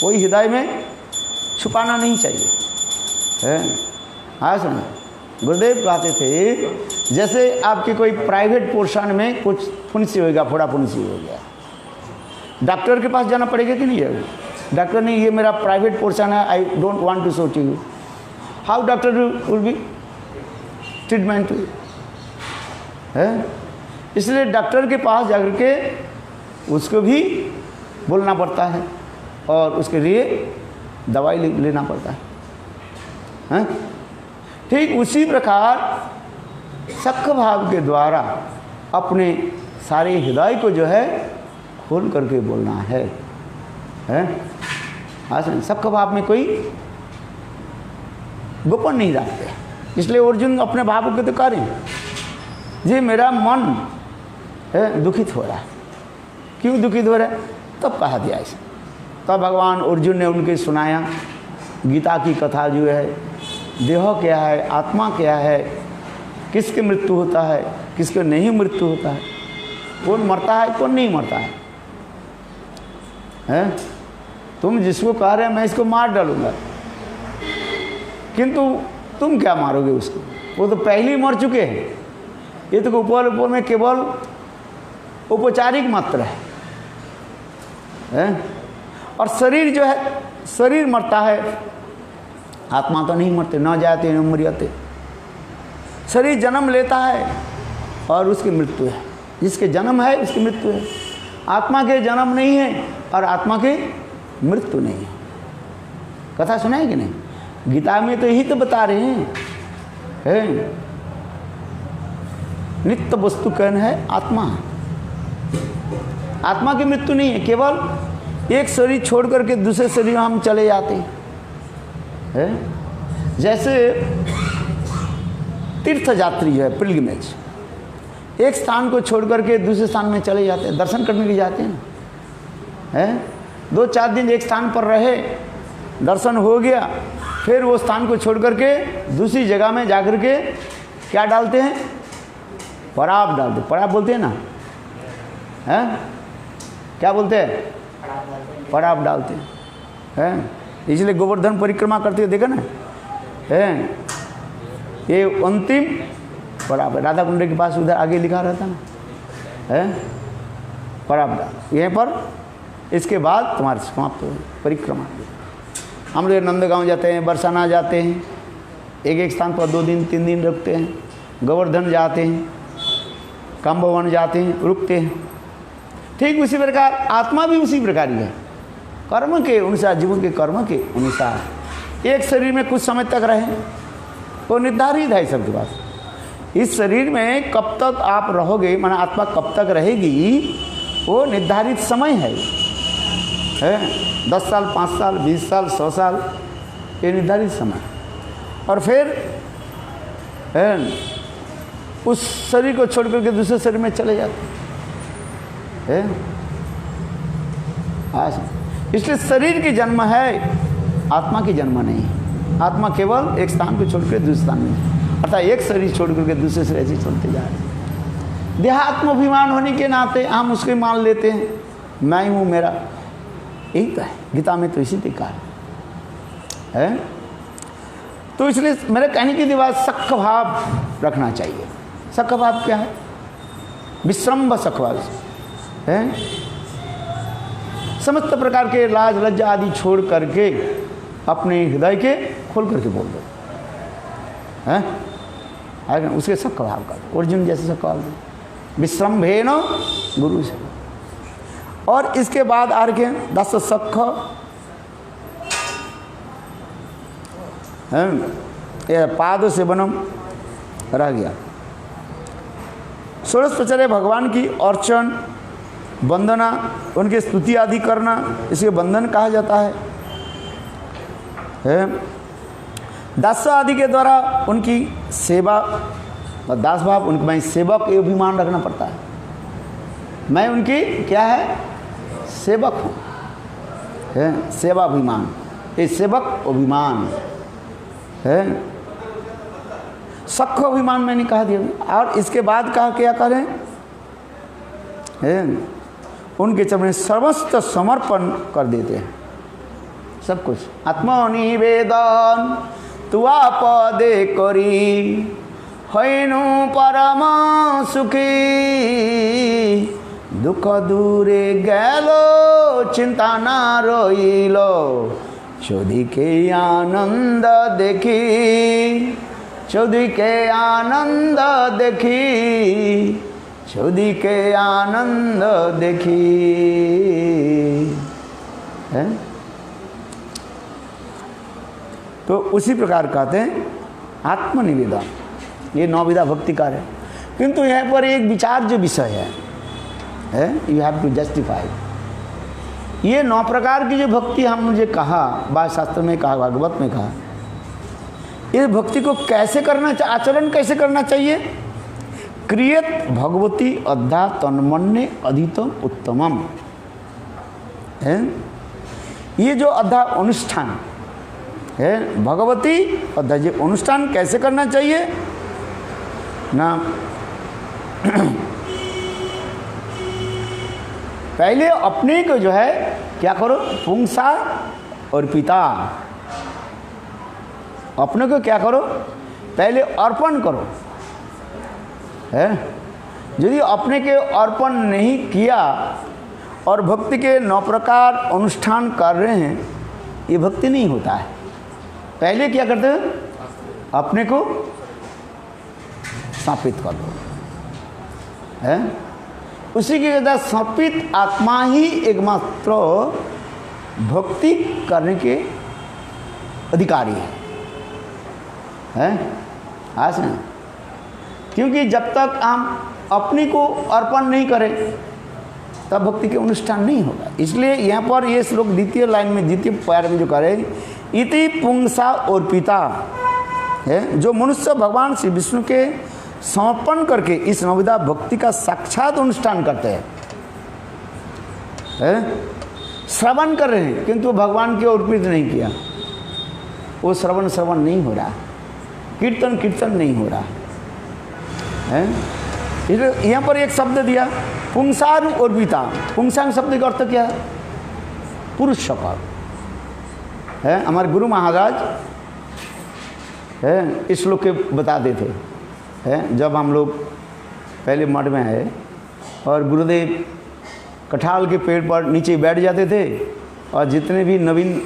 Speaker 1: कोई हृदय में छुपाना नहीं चाहिए, है। हाँ सुनो, गुरुदेव कहते थे जैसे आपके कोई प्राइवेट पोर्शन में कुछ फुंसी होगा, फोड़ा फुंसी हो गया, डॉक्टर के पास जाना पड़ेगा कि नहीं है? डॉक्टर ने ये मेरा प्राइवेट पोर्शन है, I don't want to show to you, how doctor will be treatment to, है। इसलिए डॉक्टर के पास जाकर के उसको भी बोलना पड़ता है और उसके लिए दवाई लेना पड़ता है। ठीक उसी प्रकार सख्य भाव के द्वारा अपने सारे हृदय को जो है खोल करके बोलना है। हाँ सख्य भाव में कोई गोपन नहीं रखते। इसलिए अर्जुन अपने भाव को तो करें, जी मेरा मन है दुखित हो रहा है, क्यों दुखित हो रहा है? तब कहा दिया इसे। तब भगवान अर्जुन ने उनके सुनाया गीता की कथा जो है, देह क्या है, आत्मा क्या है, किसकी मृत्यु होता है, किसके नहीं मृत्यु होता है, कौन मरता है कौन नहीं मरता है, हैं? तुम जिसको कह रहे हैं मैं इसको मार डालूंगा, किंतु तुम क्या मारोगे उसको? वो तो पहले ही मर चुके हैं। ये तो ऊपर में केवल औपचारिक मात्र है। और शरीर जो है, शरीर मरता है, आत्मा तो नहीं मरते, न जाते न मरियते। शरीर जन्म लेता है और उसकी मृत्यु है, जिसके जन्म है उसकी मृत्यु है। आत्मा के जन्म नहीं है और आत्मा की मृत्यु नहीं है। कथा सुना है कि नहीं? गीता में तो यही तो बता रहे हैं, नित्य वस्तु कौन है? आत्मा। आत्मा की मृत्यु नहीं है, केवल एक शरीर छोड़ करके दूसरे शरीर में हम चले जाते हैं। जैसे तीर्थ यात्री जो है, पिलग्रिमेज, एक स्थान को छोड़ करके दूसरे स्थान में चले जाते हैं, दर्शन करने के लिए जाते हैं ना। 2-4 दिन एक स्थान पर रहे, दर्शन हो गया, फिर वो स्थान को छोड़ करके दूसरी जगह में जाकर के क्या डालते हैं? पड़ाव डालते। पड़ाव बोलते हैं ना, हैं? क्या बोलते हैं? पड़ाव डालते हैं। इसलिए गोवर्धन परिक्रमा करते हुए देखा ना, हैं? ये अंतिम पड़ाव है। राधा कुंड के पास उधर आगे लिखा रहता ना, है पड़ाव डाल। यहाँ पर इसके बाद तुम्हारे समाप्त हो परिक्रमा। हम लोग नंदगांव जाते हैं, बरसाना जाते हैं, एक एक स्थान पर 2 दिन 3 दिन रुकते हैं, गोवर्धन जाते हैं, काम्बवन जाते हैं, रुकते हैं। ठीक उसी प्रकार आत्मा भी उसी प्रकार ही है, कर्म के अनुसार, जीवन के कर्म के अनुसार एक शरीर में कुछ समय तक रहे, वो निर्धारित है सबके पास। इस शरीर में कब तक आप रहोगे, माना आत्मा कब तक रहेगी, वो निर्धारित समय है 10 साल, 5 साल, 20 साल, 100 साल, ये निर्धारित समय। और फिर उस शरीर को छोड़ करके दूसरे शरीर में चले जाते हैं। इसलिए शरीर की जन्म है, आत्मा की जन्म नहीं है। आत्मा केवल एक स्थान को छोड़ कर दूसरे स्थान में, अर्थात एक शरीर छोड़ करके दूसरे शरीर ऐसे चलते जा रहे हैं। देहात्माभिमान होने के नाते हम उसके मान लेते हैं, मैं ही हूँ, मेरा। यही तो है, गीता में तो इसी लिखा है। तो इसलिए मेरे कहने की दीवार सख्त भाव रखना चाहिए। सख्त भाव क्या है? विश्रम्भ सख्त भाव है, समस्त प्रकार के लाज लज्जा आदि छोड़ करके अपने हृदय के खोल करके बोल दो, है उसके सख्त भाव का अर्जुन जैसे सख्त भाव दो, विश्रम्भे न गुरु से। और इसके बाद आर के 10 सख ये पाद सेवनम रह गया। षोडशोपचार्य भगवान की अर्चन, वंदना, उनकी स्तुति आदि करना, इसे वंदन कहा जाता है। दास आदि के द्वारा उनकी सेवा और दास भाव, उनके मैं सेवक ये अभिमान रखना पड़ता है, मैं उनकी क्या है, सेवक हूँ, सेवा अभिमान, ये सेवक अभिमान है। सख्त अभिमान मैंने कहा दिया। और इसके बाद कहा क्या करें, उनके चरण सर्वस्व समर्पण कर देते हैं, सब कुछ। आत्मनिवेदन तुआ पदे करी हैनु परम सुखी, दुख दूरे गेलो चिंता ना रोइलो, चौधरी के आनंद देखी, चौधरी के आनंद देखी, चौधरी के आनंद देखी है। तो उसी प्रकार कहते हैं आत्मनिवेदन, ये 9 विधा भक्ति कार्य है। किंतु यहाँ पर एक विचार जो विषय है, यू हैव टू जस्टिफाई। ये 9 प्रकार की जो भक्ति हम मुझे कहा, बात शास्त्र में कहा, भागवत में कहा, इस भक्ति को कैसे करना चाहिए, आचरण कैसे करना चाहिए। क्रियत भगवती अद्धा तन्मन्ये अधितम उत्तमम है। ये जो अद्धा अनुष्ठान है, भगवती अद्धा, ये अनुष्ठान कैसे करना चाहिए ना। पहले अपने को जो है क्या करो, पुंसा और पिता, अपने को क्या करो, पहले अर्पण करो है। यदि अपने के अर्पण नहीं किया और भक्ति के 9 प्रकार अनुष्ठान कर रहे हैं, ये भक्ति नहीं होता है। पहले क्या करते हैं, अपने को समर्पित कर दो है। उसी के द्वारा समर्पित आत्मा ही एकमात्र भक्ति करने के अधिकारी है। आज ना, क्योंकि जब तक हम अपने को अर्पण नहीं करें तब भक्ति के अनुष्ठान नहीं होगा। इसलिए यहाँ पर ये श्लोक द्वितीय लाइन में, द्वितीय पैर में जो करें, इति पुंसा और पिता है, जो मनुष्य भगवान श्री विष्णु के समर्पण करके इस 9 विधा भक्ति का साक्षात अनुष्ठान करते हैं। श्रवण कर रहे हैं किंतु भगवान की ओर अर्पित नहीं किया, वो श्रवण नहीं हो रहा, कीर्तन नहीं हो रहा है। यहाँ पर एक शब्द दिया पुंसार और पिता। पुंसांग शब्द का अर्थ क्या है, पुरुष शक्ल है। हमारे गुरु महाराज है इस श्लोक के बताते थे है, जब हम लोग पहले मठ में आए और गुरुदेव कटहल के पेड़ पर नीचे बैठ जाते थे और जितने भी नवीन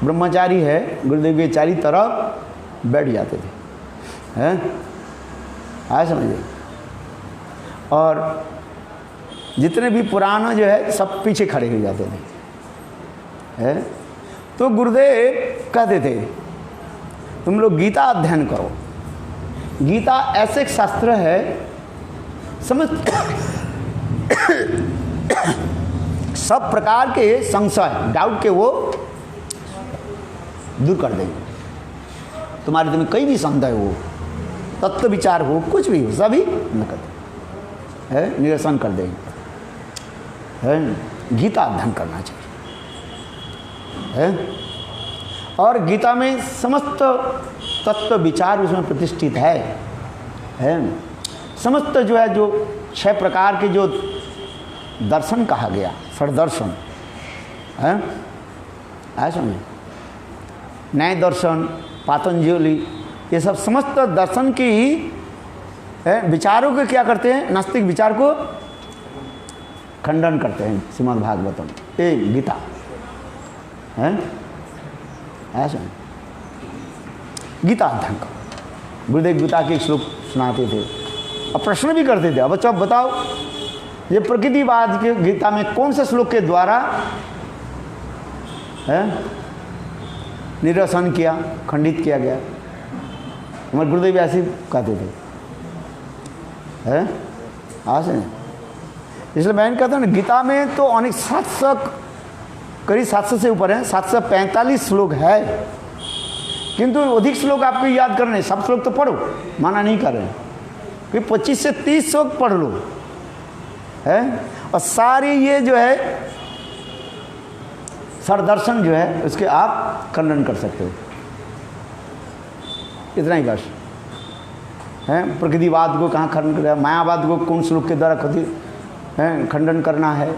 Speaker 1: ब्रह्मचारी है गुरुदेव के चारी तरफ बैठ जाते थे, हैं आया समझिए। और जितने भी पुराना जो है सब पीछे खड़े हो जाते थे, हैं। तो गुरुदेव कहते थे तुम लोग गीता अध्ययन करो। गीता ऐसे एक शास्त्र है समझ सब प्रकार के संशय डाउट के वो दूर कर देंगे। तुम्हारे तुम्हें कई भी संदेह हो, तत्व विचार हो, कुछ भी हो, सभी नकद है निरसन कर देंगे, है। गीता अध्ययन करना चाहिए, है। और गीता में समस्त तत्व विचार उसमें प्रतिष्ठित है। समस्त जो है जो 6 प्रकार के जो दर्शन कहा गया, षड्दर्शन है, आया समझे। न्याय दर्शन, पातंजलि, ये सब समस्त दर्शन की विचारों को क्या करते हैं, नास्तिक विचार को खंडन करते हैं। श्रीमद् भागवतम ये गीता है, आया समझे। गीता अध्ययन करो। गुरुदेव गीता के श्लोक सुनाते थे और प्रश्न भी करते थे। अब बच्चों बताओ ये प्रकृतिवाद के गीता में कौन से श्लोक के द्वारा है निरसन किया, खंडित किया गया। हमारे गुरुदेव ऐसे कहते थे, है आज इसलिए मैंने कहता हूँ गीता में तो अनेक 700 करीब 700 से ऊपर है, 745 श्लोक है, किंतु अधिक श्लोक आपको याद करने, सब श्लोक तो पढ़ो, माना नहीं कर रहे, कि 25 से 30 श्लोक पढ़ लो, है। और सारी ये जो है सरदर्शन जो है उसके आप खंडन कर सकते हो। इतना ही बस है। प्रकृतिवाद को कहाँ खंडन कर, मायावाद को कौन श्लोक के द्वारा खंडन करना है,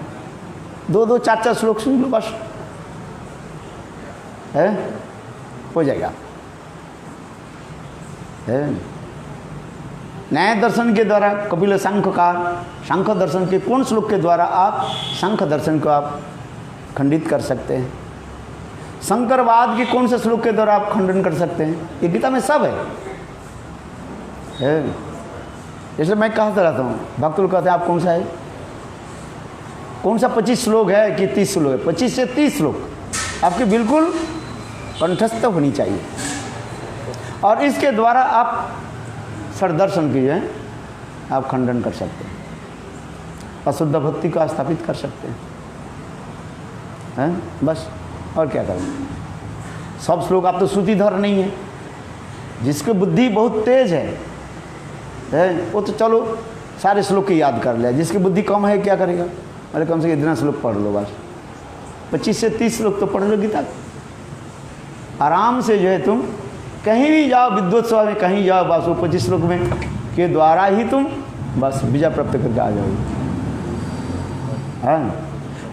Speaker 1: 2-2, 4-4 श्लोक सुन लो बस, है हो जाएगा, है। न्याय दर्शन के द्वारा कपिल सांख्यकार, सांख्य दर्शन के कौन श्लोक के द्वारा आप सांख्य दर्शन को आप खंडित कर सकते हैं। शंकरवाद के कौन से श्लोक के द्वारा आप खंडन कर सकते हैं, ये गीता में सब है। इसलिए मैं कहता रहता हूँ, भक्त लोग कहते हैं आप कौन सा है, कौन सा 25 श्लोक है कि 30 श्लोक है, 25 से 30 श्लोक आपके बिल्कुल कंठस्थ होनी चाहिए। और इसके द्वारा आप सरदर्शन की है आप खंडन कर सकते हैं, अशुद्ध भक्ति को स्थापित कर सकते हैं, बस। और क्या करेंगे। सब श्लोक आप तो श्रुतिधर नहीं है, जिसकी बुद्धि बहुत तेज है वो तो चलो सारे श्लोक की याद कर लिया, जिसकी बुद्धि कम है क्या करेगा, अरे कम से कम इतना श्लोक पढ़ लो बस, 25 से 30 श्लोक तो पढ़ लो गीता, आराम से जो है तुम कहीं भी जाओ, विद्वत्सभा में कहीं जाओ, बस वो 25 श्लोक में के द्वारा ही तुम बस विजय प्राप्त करके आ जाओगे, हाँ।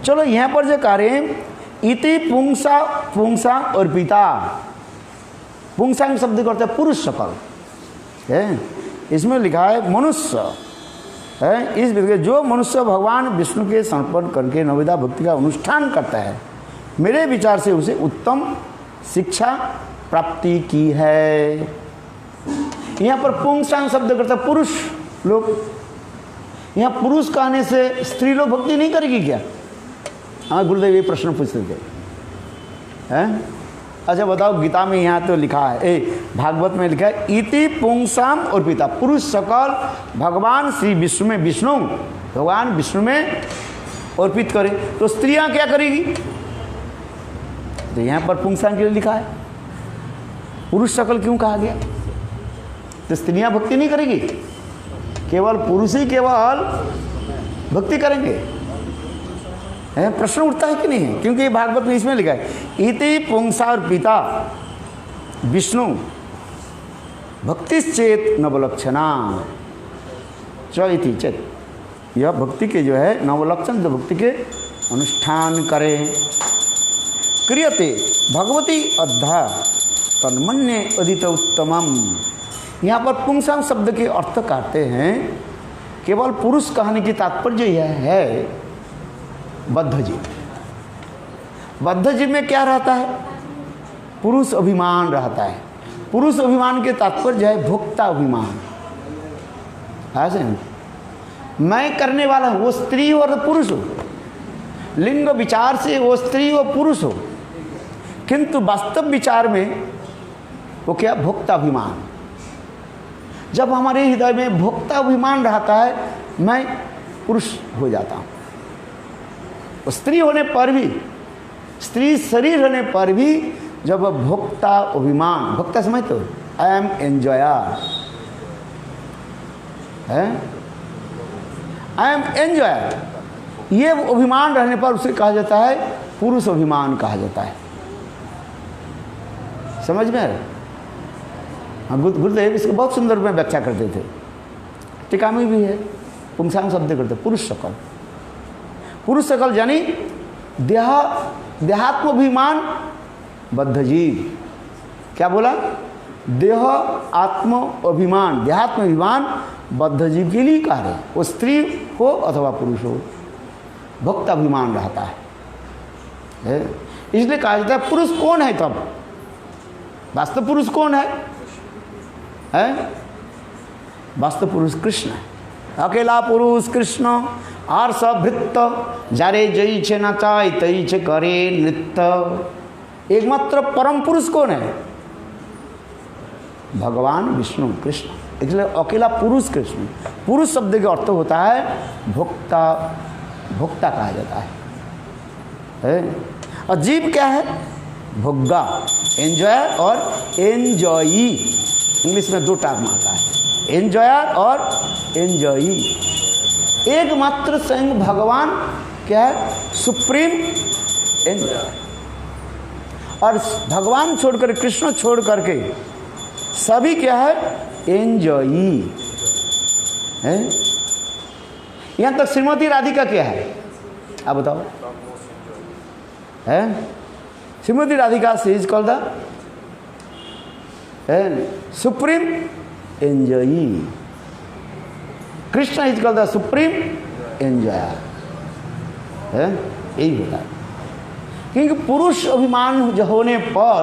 Speaker 1: चलो यहाँ पर जो कार्य इति पुंसा और पिता, पुंसा शब्द करते हैं पुरुष सकल है, इसमें लिखा है मनुष्य है। इस जो मनुष्य भगवान विष्णु के समर्पण करके नवविधा भक्ति का अनुष्ठान करता है, मेरे विचार से उसे उत्तम शिक्षा प्राप्ति की है। यहाँ पर पुंसांग शब्द करता है पुरुष लोग, यहाँ पुरुष कहने से स्त्री लोग भक्ति नहीं करेगी क्या, हमारे गुरुदेव ये प्रश्न पूछते थे, हैं। अच्छा बताओ गीता में यहाँ तो लिखा है, भागवत में लिखा है इति पुंसाम और पिता, पुरुष सकल भगवान श्री विष्णु में, विष्णु भगवान विष्णु में अर्पित करे, तो स्त्रियां क्या करेगी, तो यहाँ पर पुंसाम के लिए लिखा है, पुरुष सकल क्यों कहा गया, तो स्त्रियां भक्ति नहीं करेगी, केवल पुरुष ही केवल भक्ति करेंगे, है। प्रश्न उठता है कि नहीं है, क्योंकि ये भागवत में इसमें लिखा है इति पुंसा और पिता विष्णु भक्ति चेत नवलक्षणा च इति चेत, यह भक्ति के जो है नवलक्षण, जो भक्ति के अनुष्ठान करें, क्रियते भगवती अद्धा तन्मन्ये अदित उत्तमम। यहाँ पर पुंसांग शब्द के अर्थ कहते हैं, केवल पुरुष कहने की तात्पर्य यह है बद्ध जीव। बद्ध जीव में क्या रहता है? पुरुष अभिमान रहता है। पुरुष अभिमान के तात्पर्य है भोक्ता अभिमान। ऐसे मैं करने वाला हूँ, वो स्त्री हो और पुरुष हो, लिंग विचार से वो स्त्री हो पुरुष हो, किंतु वास्तव विचार में वो क्या? भोक्ता अभिमान। जब हमारे हृदय में भोक्ता अभिमान रहता है, मैं पुरुष हो जाता हूँ। स्त्री होने पर भी, स्त्री शरीर होने पर भी जब भोक्ता अभिमान, भोक्ता समझते हो? आई एम एंजॉयर है, आई एम एंजॉयर, ये अभिमान रहने पर उसे कहा जाता है पुरुष अभिमान कहा जाता है। समझ में? हाँ, गुरुदेव इसको बहुत सुंदर में व्याख्या करते थे, टीका में भी है, पुंसांग शब्द करते पुरुष सकल। पुरुष सकल यानी देहात्म अभिमान बद्ध जीव। क्या बोला? देह आत्म अभिमान, देहात्म अभिमान बद्ध जीव के लिए कह रहे। वो स्त्री हो अथवा पुरुष हो, भक्त अभिमान रहता है। इसलिए कहा जाता है पुरुष कौन है? तब वास्तव पुरुष कौन है? वास्तव पुरुष कृष्ण है। अकेला पुरुष कृष्ण आर सब भृत्त जारे जई छे नचाय तई छे करे नृत्य। एकमात्र परम पुरुष कौन है? भगवान विष्णु कृष्ण। इसलिए अकेला पुरुष कृष्ण। पुरुष शब्द का अर्थ होता है भोक्ता, भोक्ता कहा जाता है। और जीव क्या है? भोग्गा, एंजॉयर और एंजॉई। इंग्लिश में दो टर्म आता है, एंजॉयर और एंजॉई। एकमात्र स्वयं भगवान क्या है? Supreme enjoyer. और भगवान छोड़कर, कृष्ण छोड़ करके सभी क्या है? एंजॉई है। यहां तक श्रीमती राधिका क्या है? आप बताओ। है श्रीमती राधिका से is called the supreme enjoyee. Krishna is called the supreme enjoyer. है यही होता है। क्योंकि पुरुष अभिमान होने पर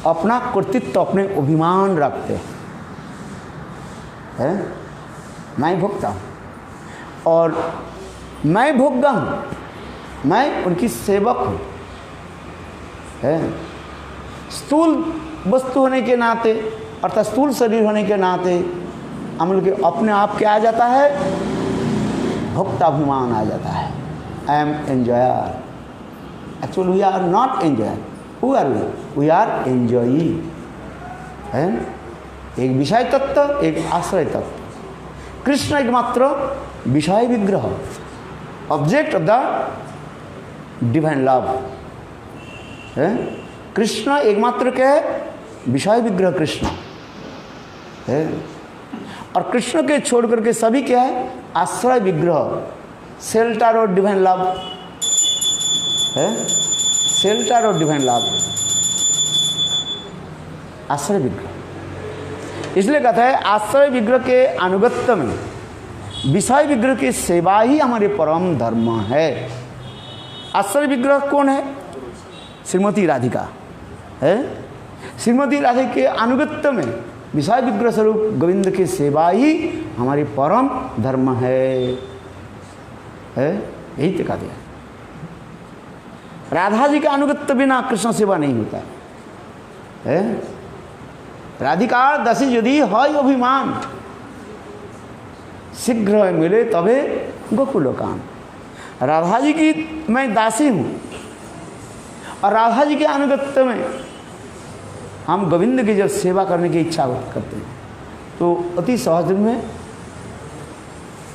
Speaker 1: अपना कर्तृत्व, अपने अभिमान रखते हैं। मैं भोगता हूँ और मैं भोग्गा हूँ, मैं उनकी सेवक हूँ। स्थूल वस्तु होने के नाते, अर्थात स्थूल शरीर होने के नाते हम लोग के अपने आप क्या आ जाता है? भोक्ता अभिमान आ जाता है। I am enjoyer. Actually we are not enjoyer. Who are we? We are enjoyee. है एक विषय तत्व, एक आश्रय तत्व। कृष्ण एकमात्र विषय विग्रह, object of the divine love है। कृष्ण एकमात्र क्या है? विषय विग्रह कृष्ण है। और कृष्ण के छोड़ करके सभी क्या है? आश्रय विग्रह, शेल्टर और डिवाइन लव है। शेल्टर और डिवाइन लव, आश्रय विग्रह। इसलिए कहता है आश्रय विग्रह के अनुगत्य में विषय विग्रह की सेवा ही हमारे परम धर्म है। आश्रय विग्रह कौन है? श्रीमती राधिका है। श्रीमती राधिका के अनुगत्य में विषय विग्रह स्वरूप गोविंद की सेवा ही हमारी परम धर्म है। यही तो कहा दिया। राधा जी का अनुगत्य बिना कृष्ण सेवा नहीं होता है। राधिका दसी यदि है अभिमान, शीघ्र मिले तबे गोकुलोकान। राधा जी की मैं दासी हूँ और राधा जी के अनुगत्य में हम गोविंद की जब सेवा करने की इच्छा करते हैं तो अति सहज में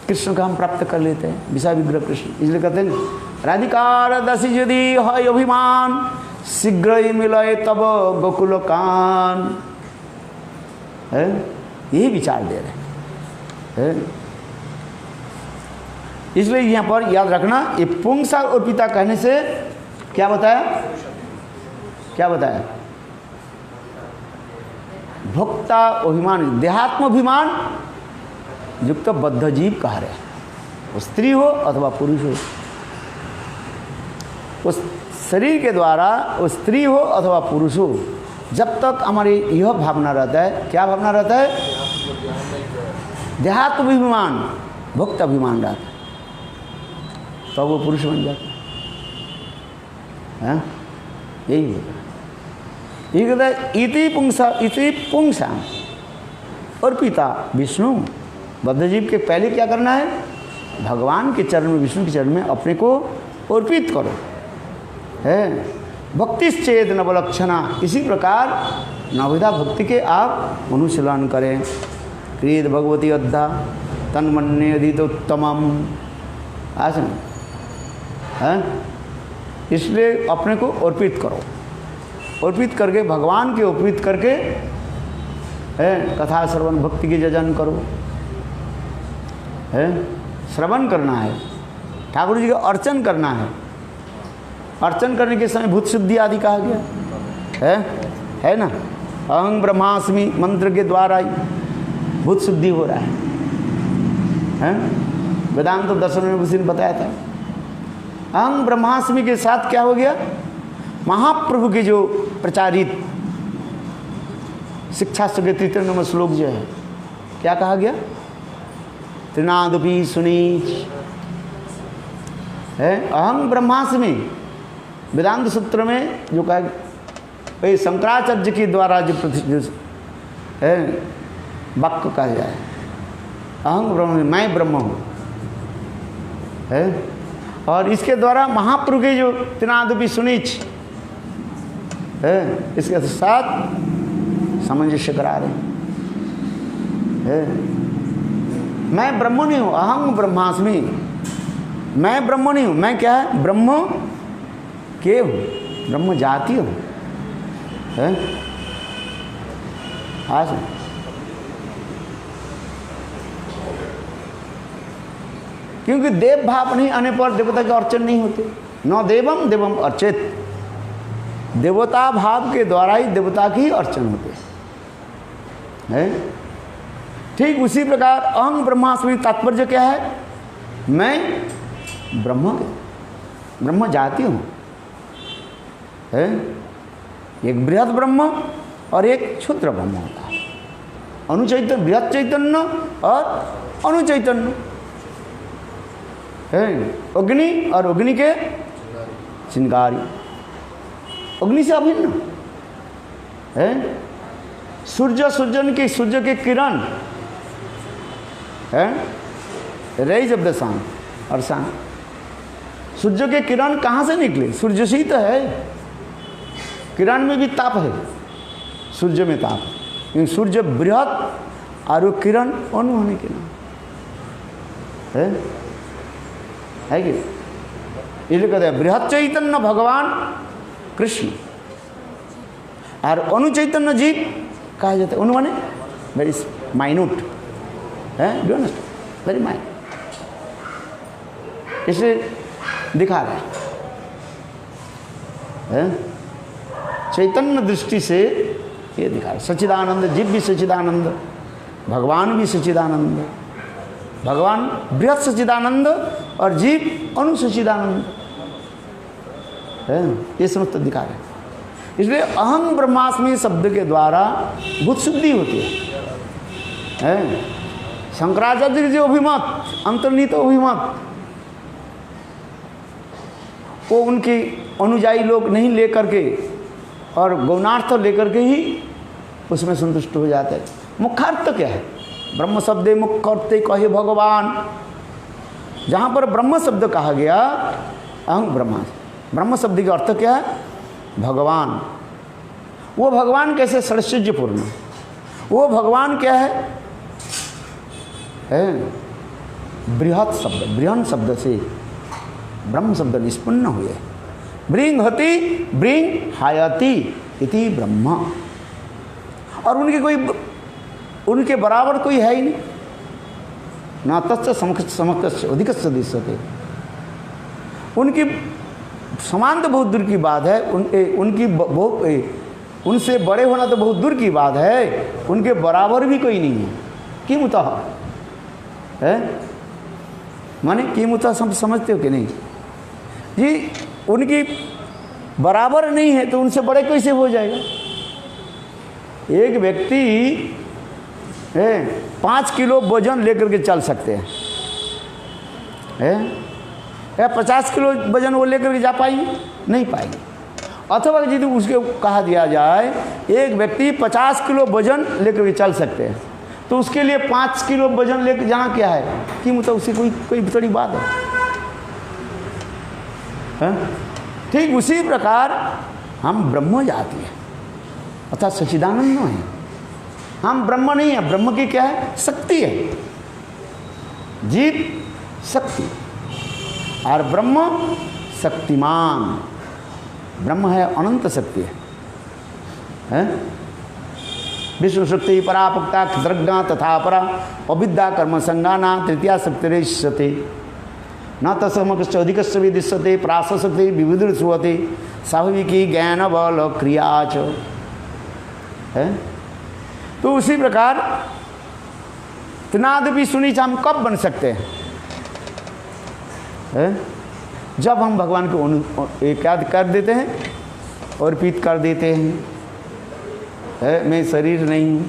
Speaker 1: कृष्ण का हम प्राप्त कर लेते हैं, विषय विग्रह कृष्ण। इसलिए कहते हैं राधिका दसी यदि है अभिमान, शीघ्र ही मिले तब गोकुलोकान। है यही विचार दे रहे हैं। इसलिए यहाँ पर याद रखना, ये पुंसा और पिता कहने से क्या बताया? क्या बताया? भोक्ता अभिमान, देहात्म अभिमान युक्त बद्ध जीव कह रहे हैं। वो स्त्री हो अथवा पुरुष हो। उस शरीर के द्वारा वो स्त्री हो अथवा पुरुष हो, जब तक हमारी यह भावना रहता है, क्या भावना रहता है? देहात्माभिमान, भक्त अभिमान रहता है, तो वो पुरुष बन जाता है। यही होता है। ये कहता है इति पुंसा और पिता विष्णु। बद्धजीव के पहले क्या करना है? भगवान के चरण में, विष्णु के चरण में अपने को अर्पित करो, है। भक्तिश्चेद नवलक्षणा, इसी प्रकार नवविधा भक्ति के आप अनुशीलन करें। क्रियत भगवती अद्धा तन्मन्यदितोत्तमम, आसन है। इसलिए अपने को अर्पित करो, अर्पित करके भगवान के अर्पित करके है कथा श्रवण भक्ति की जजन करो, है। श्रवण करना है, ठाकुर जी का अर्चन करना है। अर्चन करने के समय भूत शुद्धि आदि कहा गया है ना। अहं ब्रह्मास्मि मंत्र के द्वारा ही भूत शुद्धि हो रहा है। वेदांत तो दर्शन में उसी ने बताया था। अहं ब्रह्मास्मि के साथ क्या हो गया? महाप्रभु के जो प्रचारित शिक्षा के 33 नंबर श्लोक जो है, क्या कहा गया? त्रिनादपि सुनीच, है। अहं ब्रह्मास्मि वेदांत सूत्र में जो कहा, भाई शंकराचार्य के द्वारा जो है वाक्य कहा जाए, अहं ब्रह्म, मैं ब्रह्म हूँ, है। और इसके द्वारा महाप्रभु के जो त्रिनादपि सुनीच है, इसके साथ सामंजस्य करा रहे हैं। मैं ब्रह्म नहीं हूँ, अहं ब्रह्मास्मि, मैं ब्रह्म नहीं हूँ। मैं क्या है? ब्रह्म के हूँ, ब्रह्म जाति हूँ, है। आज क्योंकि देव भाव नहीं आने पर देवता के अर्चन नहीं होते। न देवम देवम अर्चित, देवता भाव के द्वारा ही देवता की अर्चन होते हैं। ठीक उसी प्रकार अहं ब्रह्मास्मि तात्पर्य क्या है? मैं ब्रह्म जाति हूँ, है। एक बृहद ब्रह्म और एक क्षुद्र ब्रह्म होता है। अनुचैतन्य, बृहद चैतन्य और अनुचैतन्य, है। अग्नि और अग्नि के चिंगारी, अग्नि से अभिन्न, है। सूर्य के किरण, है। रेज ऑफ द सन और सन, सूर्य के किरण कहाँ से निकले? सूर्य से ही तो है। किरण में भी ताप है, सूर्य में ताप, क्योंकि सूर्य बृहद और वो किरण अणु होने के नाम, है कि? इसलिए कहते हैं बृहद चैतन्य भगवान कृष्ण और अणु चैतन्य जीव कहा जाता है। अणु माने वेरी माइन्यूट, है, डू अंडरस्टैंड, वेरी माइन्यूट। इसे दिखा रहे हैं चैतन्य दृष्टि से, ये दिखा रहे। सच्चिदानंद, जीव भी सच्चिदानंद, भगवान भी सच्चिदानंद, भगवान बृहद सच्चिदानंद और जीव अणु सच्चिदानंद, है। ये समझते दिखा रहे। इसलिए अहं ब्रह्मास्मि शब्द के द्वारा भूत शुद्धि होती है। शंकराचार्य जो अभिमत, अंतर्निहित अभिमत, वो उनके अनुयायी लोग नहीं लेकर के और गौणार्थ लेकर के ही उसमें संतुष्ट हो जाते हैं। मुख्यार्थ क्या है? ब्रह्म शब्दे मुख करते कहे भगवान। जहाँ पर ब्रह्म शब्द कहा गया, अहं ब्रह्मा, ब्रह्म शब्द का अर्थ क्या है? भगवान। वो भगवान कैसे? षड्षड्यपूर्ण। वो भगवान क्या है? बृहत शब्द, बृहन शब्द से ब्रह्म शब्द निष्पन्न हुए। बृंहति बृंग हायति इति ब्रह्म। और उनके बराबर कोई है ही नहीं। न तस्य समकस्य अधिकस्य दृश्यते। उनकी समान तो बहुत दूर की बात है, उनसे बड़े होना तो बहुत दूर की बात है, उनके बराबर भी कोई नहीं है। किमुतः है माने किमुतः समझते हो कि नहीं जी? उनकी बराबर नहीं है तो उनसे बड़े कैसे हो जाएगा। एक व्यक्ति 5 किलो वजन लेकर के चल सकते हैं, या 50 किलो वजन वो लेकर के जा पाएंगे, नहीं पाएंगे। अथवा यदि उसके कहा दिया जाए एक व्यक्ति 50 किलो वजन लेकर के चल सकते हैं, तो उसके लिए 5 किलो वजन लेकर जाना क्या है कि मतलब उससे कोई बड़ी बात है। ठीक उसी प्रकार हम ब्रह्म जाति है अर्थात सच्चिदानंद है। हम ब्रह्म नहीं है, ब्रह्म की क्या है, शक्ति है, जीव शक्ति और ब्रह्म शक्तिमान। ब्रह्म है अनंत शक्ति है? विष्णु शक्ति परापक्ता क्षत्रज्ञा तथा परा अविद्या कर्म संगाना तृतीया शक्तिरेष्यते न तस्मकश्च अधिकश्च विदिश्यते प्राशक्ति विविध श्रुवते स्वाभाविकी ज्ञान बल क्रिया च है। तो उसी प्रकार त्रिनादपि सुनीच हम कब बन सकते हैं? जब हम भगवान को याद कर देते हैं और अर्पित कर देते हैं। मैं शरीर नहीं हूँ,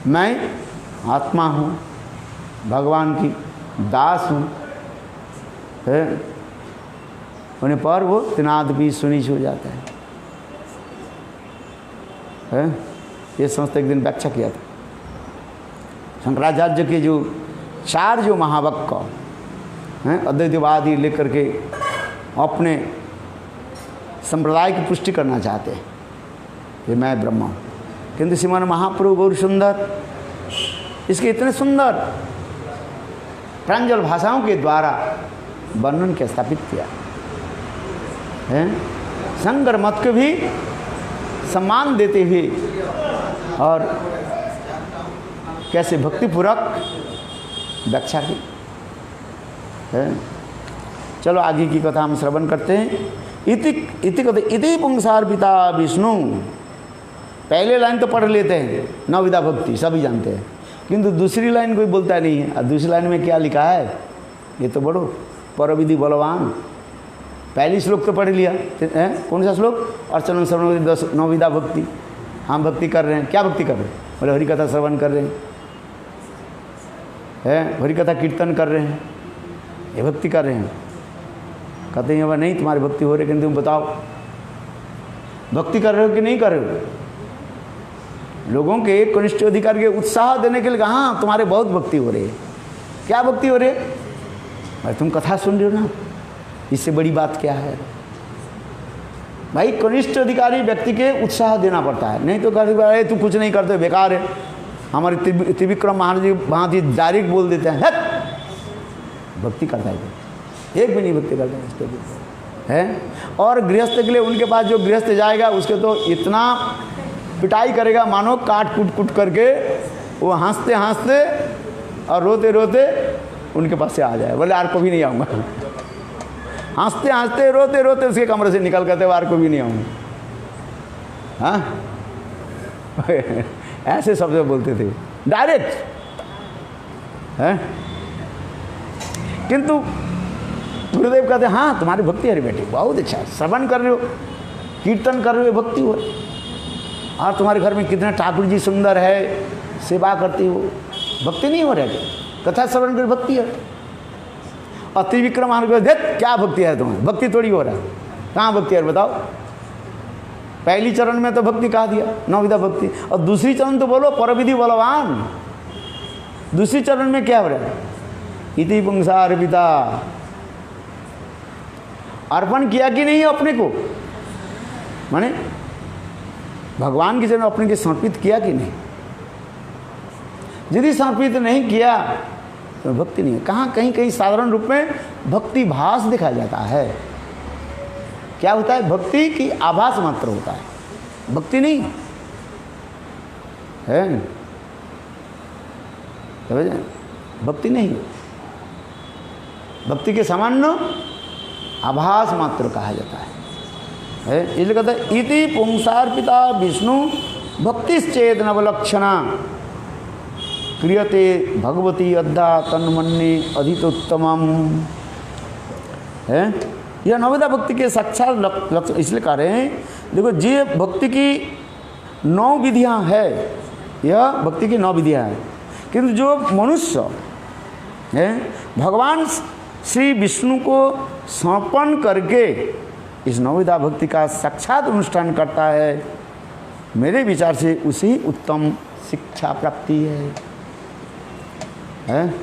Speaker 1: मैं आत्मा हूँ, भगवान की दास हूँ, होने पर वो त्रिनादपि सुनीच हो जाता है। ये समझते एक दिन व्याख्या किया था शंकराचार्य के जो 4 जो महावाक्य हैं अद्वैतवादी लेकर के अपने संप्रदाय की पुष्टि करना चाहते हैं कि मैं ब्रह्म हूँ, किंतु श्रीमान महाप्रभु गौर सुंदर इसके इतने सुंदर प्रांजल भाषाओं के द्वारा वर्णन के स्थापित किया है। शंकर मत को भी सम्मान देते हुए और कैसे भक्तिपूर्वक व्याख्या की है। चलो आगे की कथा हम श्रवण करते हैं। इति पुंसार पिता विष्णु। पहले लाइन तो पढ़ लेते हैं, नवविधा भक्ति सभी जानते हैं, किंतु दूसरी लाइन कोई बोलता नहीं है। और दूसरी लाइन में क्या लिखा है ये तो बड़ो परविधि बलवान। पहली श्लोक तो पढ़ लिया है, कौन सा श्लोक? अर्चन श्रवण 10 नवविधा भक्ति। हम भक्ति कर रहे हैं, क्या भक्ति कर रहे हैं? बोले हरिकथा श्रवण कर रहे हैं, हरिकथा कीर्तन कर रहे हैं, ये भक्ति कर रहे हैं। कहते हैं वह नहीं तुम्हारी भक्ति हो रही, किंतु तुम बताओ भक्ति कर रहे हो कि नहीं कर रहे हो? लोगों के कनिष्ठ अधिकार के उत्साह देने के लिए कहा हाँ तुम्हारे बहुत भक्ति हो रही है। क्या भक्ति हो रही है? भाई तुम कथा सुन रहे हो ना, इससे बड़ी बात क्या है भाई? कनिष्ठ अधिकारी व्यक्ति के उत्साह देना पड़ता है, नहीं तो कहते तू कुछ नहीं करते बेकार है। हमारे त्रिविक्रम महाराज डायरेक्ट बोल देते हैं भक्ति करता है, एक भी नहीं भक्ति करता है इसके है। और गृहस्थ के लिए उनके पास जो गृहस्थ जाएगा उसके तो इतना पिटाई करेगा मानो काट कूट करके वो हंसते हंसते और रोते रोते उनके पास से आ जाए, बोले यार कभी नहीं आऊँगा। हंसते हंसते रोते रोते उसके कमरे से निकल करते वार को भी नहीं आऊँगा। हाँ ऐसे शब्द बोलते थे डायरेक्ट है। किंतु गुरुदेव कहते हाँ तुम्हारी भक्ति है बेटी, बहुत अच्छा है, श्रवण कर रहे हो, कीर्तन कर रहे हो, भक्ति हो। और तुम्हारे घर में कितने ठाकुर जी सुंदर है, सेवा करती हो, भक्ति नहीं हो रही? कथा श्रवण कर भक्ति है। और त्रिविक्रम देख क्या भक्ति है तुम्हें? भक्ति थोड़ी हो रहा है, कहाँ भक्ति है बताओ? पहली चरण में तो भक्ति कहा दिया नवविधा भक्ति, और दूसरी चरण तो बोलो परविधि बलवान। दूसरी चरण में क्या हो रहा है? इति पुंसार पिता। अर्पण किया कि नहीं अपने को, माने भगवान की चरण अपने के समर्पित किया कि नहीं? यदि समर्पित नहीं किया तो भक्ति नहीं है। कहाँ कहीं कहीं साधारण रूप में भक्ति भास दिखाया जाता है। क्या होता है? भक्ति की आभास मात्र होता है, भक्ति नहीं है। भक्ति नहीं, भक्ति के सामान्य आभास मात्र कहा जाता है। इसलिए कहते हैं इति पुंसार्पिता विष्णु भक्तिश्चेद नवलक्षणा क्रियते भगवती अद्धा तन्मन्ये अधितोत्तमम् है। यह नवविधा भक्ति के साक्षात लक्ष्य इसलिए कह रहे हैं। देखो जी, भक्ति की 9 विधियाँ है, यह भक्ति की 9 विधियाँ हैं, किंतु जो मनुष्य है भगवान श्री विष्णु को समर्पण करके इस नवविधा भक्ति का साक्षात अनुष्ठान करता है, मेरे विचार से उसी उत्तम शिक्षा प्राप्ति है?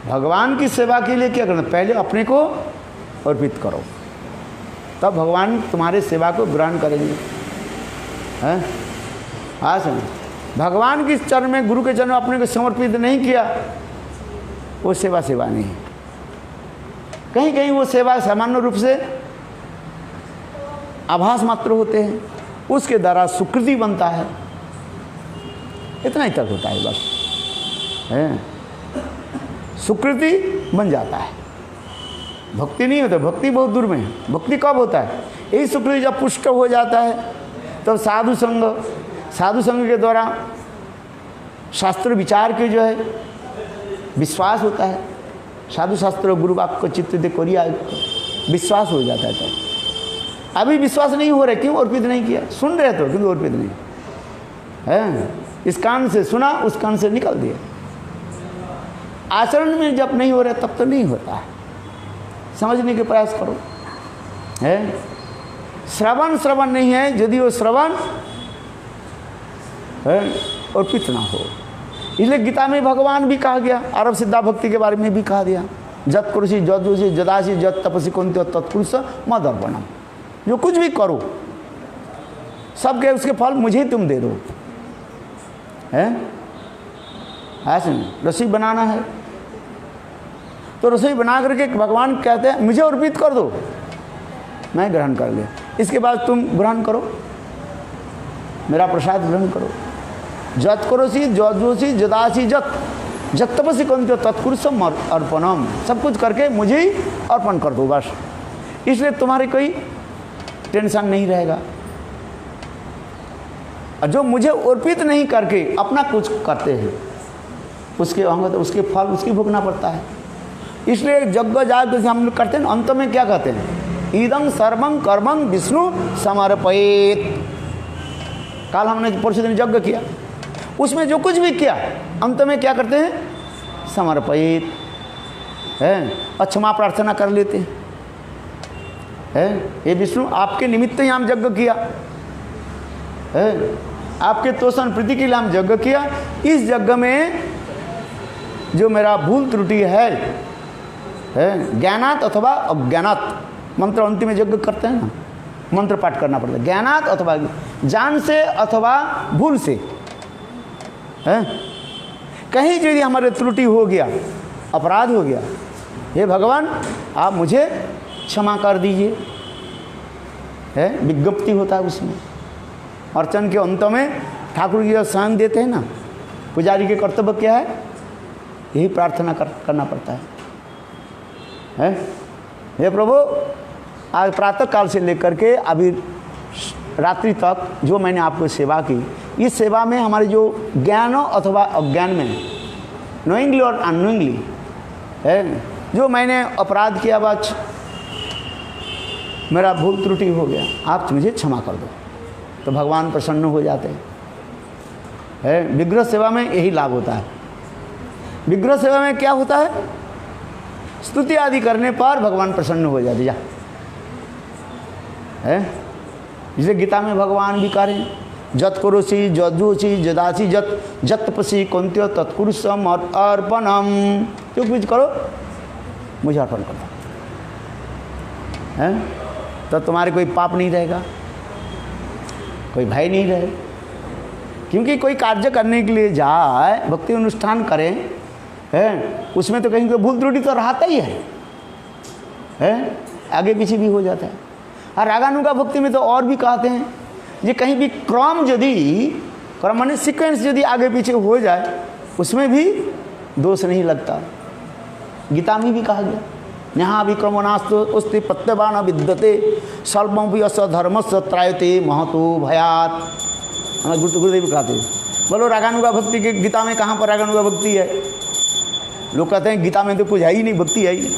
Speaker 1: भगवान की सेवा के लिए क्या करना, पहले अपने को अर्पित करो, तब भगवान तुम्हारे सेवा को ग्रहण करेंगे। हैं? हाँ सुन, भगवान के चरण में, गुरु के चरण में अपने को समर्पित नहीं किया, वो सेवा नहीं है। कहीं कहीं वो सेवा सामान्य रूप से आभास मात्र होते हैं, उसके द्वारा सुकृति बनता है, इतना ही तक होता है बस, है सुकृति बन जाता है, भक्ति नहीं होता। भक्ति बहुत दूर में है। भक्ति कब होता है? यही सुकृति जब पुष्ट हो जाता है, तब तो साधु संग के द्वारा शास्त्र विचार के जो है विश्वास होता है। साधु शास्त्र गुरु वाक्य चित्त दे कोरिया विश्वास हो जाता है। तो अभी विश्वास नहीं हो रहा, क्यों? अर्पित नहीं किया। सुन रहे तो किंतु अर्पित नहीं है। इस कान से सुना, उस कान से निकल दिया। आचरण में जब नहीं हो रहा तब तो नहीं होता है। समझने के प्रयास करो। है श्रवण नहीं है, यदि वो श्रवण अर्पित ना हो। इसलिए गीता में भगवान भी कहा गया, आरव सिद्धा भक्ति के बारे में भी कहा दिया, जत कुरुषि जत जोशी जदासी जत तपसी कुंत्य तत्पुरुष मद अर्पणम। जो कुछ भी करो सब के उसके फल मुझे ही तुम दे दो। है ऐसे नहीं, रसोई बनाना है तो रसोई बना करके भगवान कहते हैं मुझे अर्पित कर दो, मैं ग्रहण कर ले, इसके बाद तुम ग्रहण करो, मेरा प्रसाद ग्रहण करो। जत करोसी जत जोशी जदासी जत जत तपसी कुंत्य तत्पुरुषम अर्पणम। सब कुछ करके मुझे ही अर्पण कर दो बस। इसलिए तुम्हारे कोई टेंशन नहीं रहेगा। और जो मुझे अर्पित नहीं करके अपना कुछ करते हैं उसके अंगत उसके फल उसकी भुगतना पड़ता है। इसलिए यज्ञ जाग जैसे हम लोग करते हैं, अंत में क्या कहते हैं? ईदं सर्वं कर्मं विष्णु समर्पयेत्। कल हमने परसों दिन यज्ञ किया, उसमें जो कुछ भी किया अंत में क्या करते हैं? समर्पयेत् है, क्षमा प्रार्थना कर लेते हैं। ये विष्णु आपके निमित्त ही हम यज्ञ किया है, आपके तोषण प्रीति के लिए हम यज्ञ किया। इस यज्ञ में जो मेरा भूल त्रुटि है ज्ञानात अथवा अज्ञानात, मंत्र अंतिम यज्ञ करते हैं ना, मंत्र पाठ करना पड़ता है, ज्ञानात अथवा जान से अथवा भूल से है, कहीं यदि हमारे त्रुटि हो गया, अपराध हो गया, हे भगवान आप मुझे क्षमा कर दीजिए। है विज्ञप्ति होता है उसमें। अर्चन के अंत में ठाकुर जी स्वयं देते हैं ना, पुजारी के कर्तव्य क्या है? यही प्रार्थना करना पड़ता है। हे प्रभु आज प्रातः काल से लेकर के अभी रात्रि तक जो मैंने आपको सेवा की, इस सेवा में हमारे जो ज्ञान अथवा अज्ञान में, नोइंगली और अननोइंगली है, जो मैंने अपराध किया, बच मेरा भूल त्रुटि हो गया, आप मुझे क्षमा कर दो, तो भगवान प्रसन्न हो जाते हैं। है विग्रह सेवा में यही लाभ होता है। विग्रह सेवा में क्या होता है? स्तुति आदि करने पर भगवान प्रसन्न हो जाते जा है। जिसे गीता में भगवान भी कह रहे हैं, जत करोसी जत जोशी जदासी जत जत तपसी कुंत्य तत्पुरुषम अर्पणम। जो कुछ करो मुझे अर्पण कर दो, है तो तुम्हारे कोई पाप नहीं रहेगा, कोई भय नहीं रहे। क्योंकि कोई कार्य करने के लिए जाए, भक्ति अनुष्ठान करें, है उसमें तो कहीं कोई भूल त्रुटि तो रहता ही है, आगे पीछे भी हो जाता है। और रागानुगा भक्ति में तो और भी कहते हैं, ये कहीं भी क्रम माने सीक्वेंस यदि आगे पीछे हो जाए उसमें भी दोष नहीं लगता। गीता में भी कहा गया, यहाँ विक्रमणास्तु उस्ति प्रत्यवान विद्यते स्वल्पम भी अस धर्म से त्रायते महतो भयात। हमें गुरुदेव कहते हैं, बोलो रागानुगा भक्ति के गीता में कहाँ पर रागानुगा भक्ति है? लोग कहते हैं गीता में तो कुछ है ही नहीं, भक्ति है ही नहीं।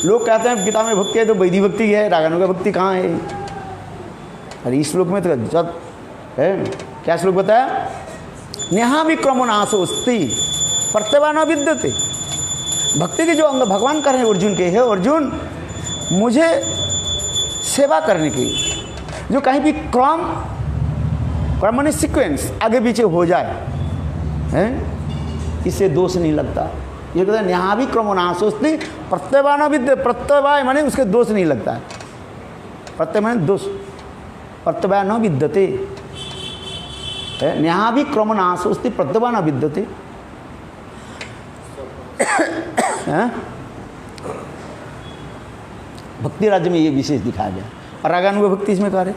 Speaker 1: लोग कहते हैं गीता में भक्ति है तो वैदिक भक्ति है, रागानुगा भक्ति कहाँ है? अरे इस श्लोक में तो जब है क्या श्लोक बताया? नेहा विक्रमो नाशोस्ति प्रत्यवान विद्यते। भक्ति के जो अंग भगवान कर रहे हैं अर्जुन के, है अर्जुन मुझे सेवा करने की जो कहीं भी क्रम माने सीक्वेंस आगे पीछे हो जाए हैं, इससे दोष नहीं लगता। ये कहते हैं यहाँ भी क्रमनाशोस्ति प्रत्यवान विद्य, प्रत्यवाय माने उसके दोष नहीं लगता है। प्रत्यय माने दोष, प्रत्यवाय न विद्यते, यहाँ भी क्रमनाशोस्ति प्रत्यवान विद्यते। भक्ति राज्य में ये विशेष दिखाया गया और रागानुगा भक्ति इसमें कह रहे।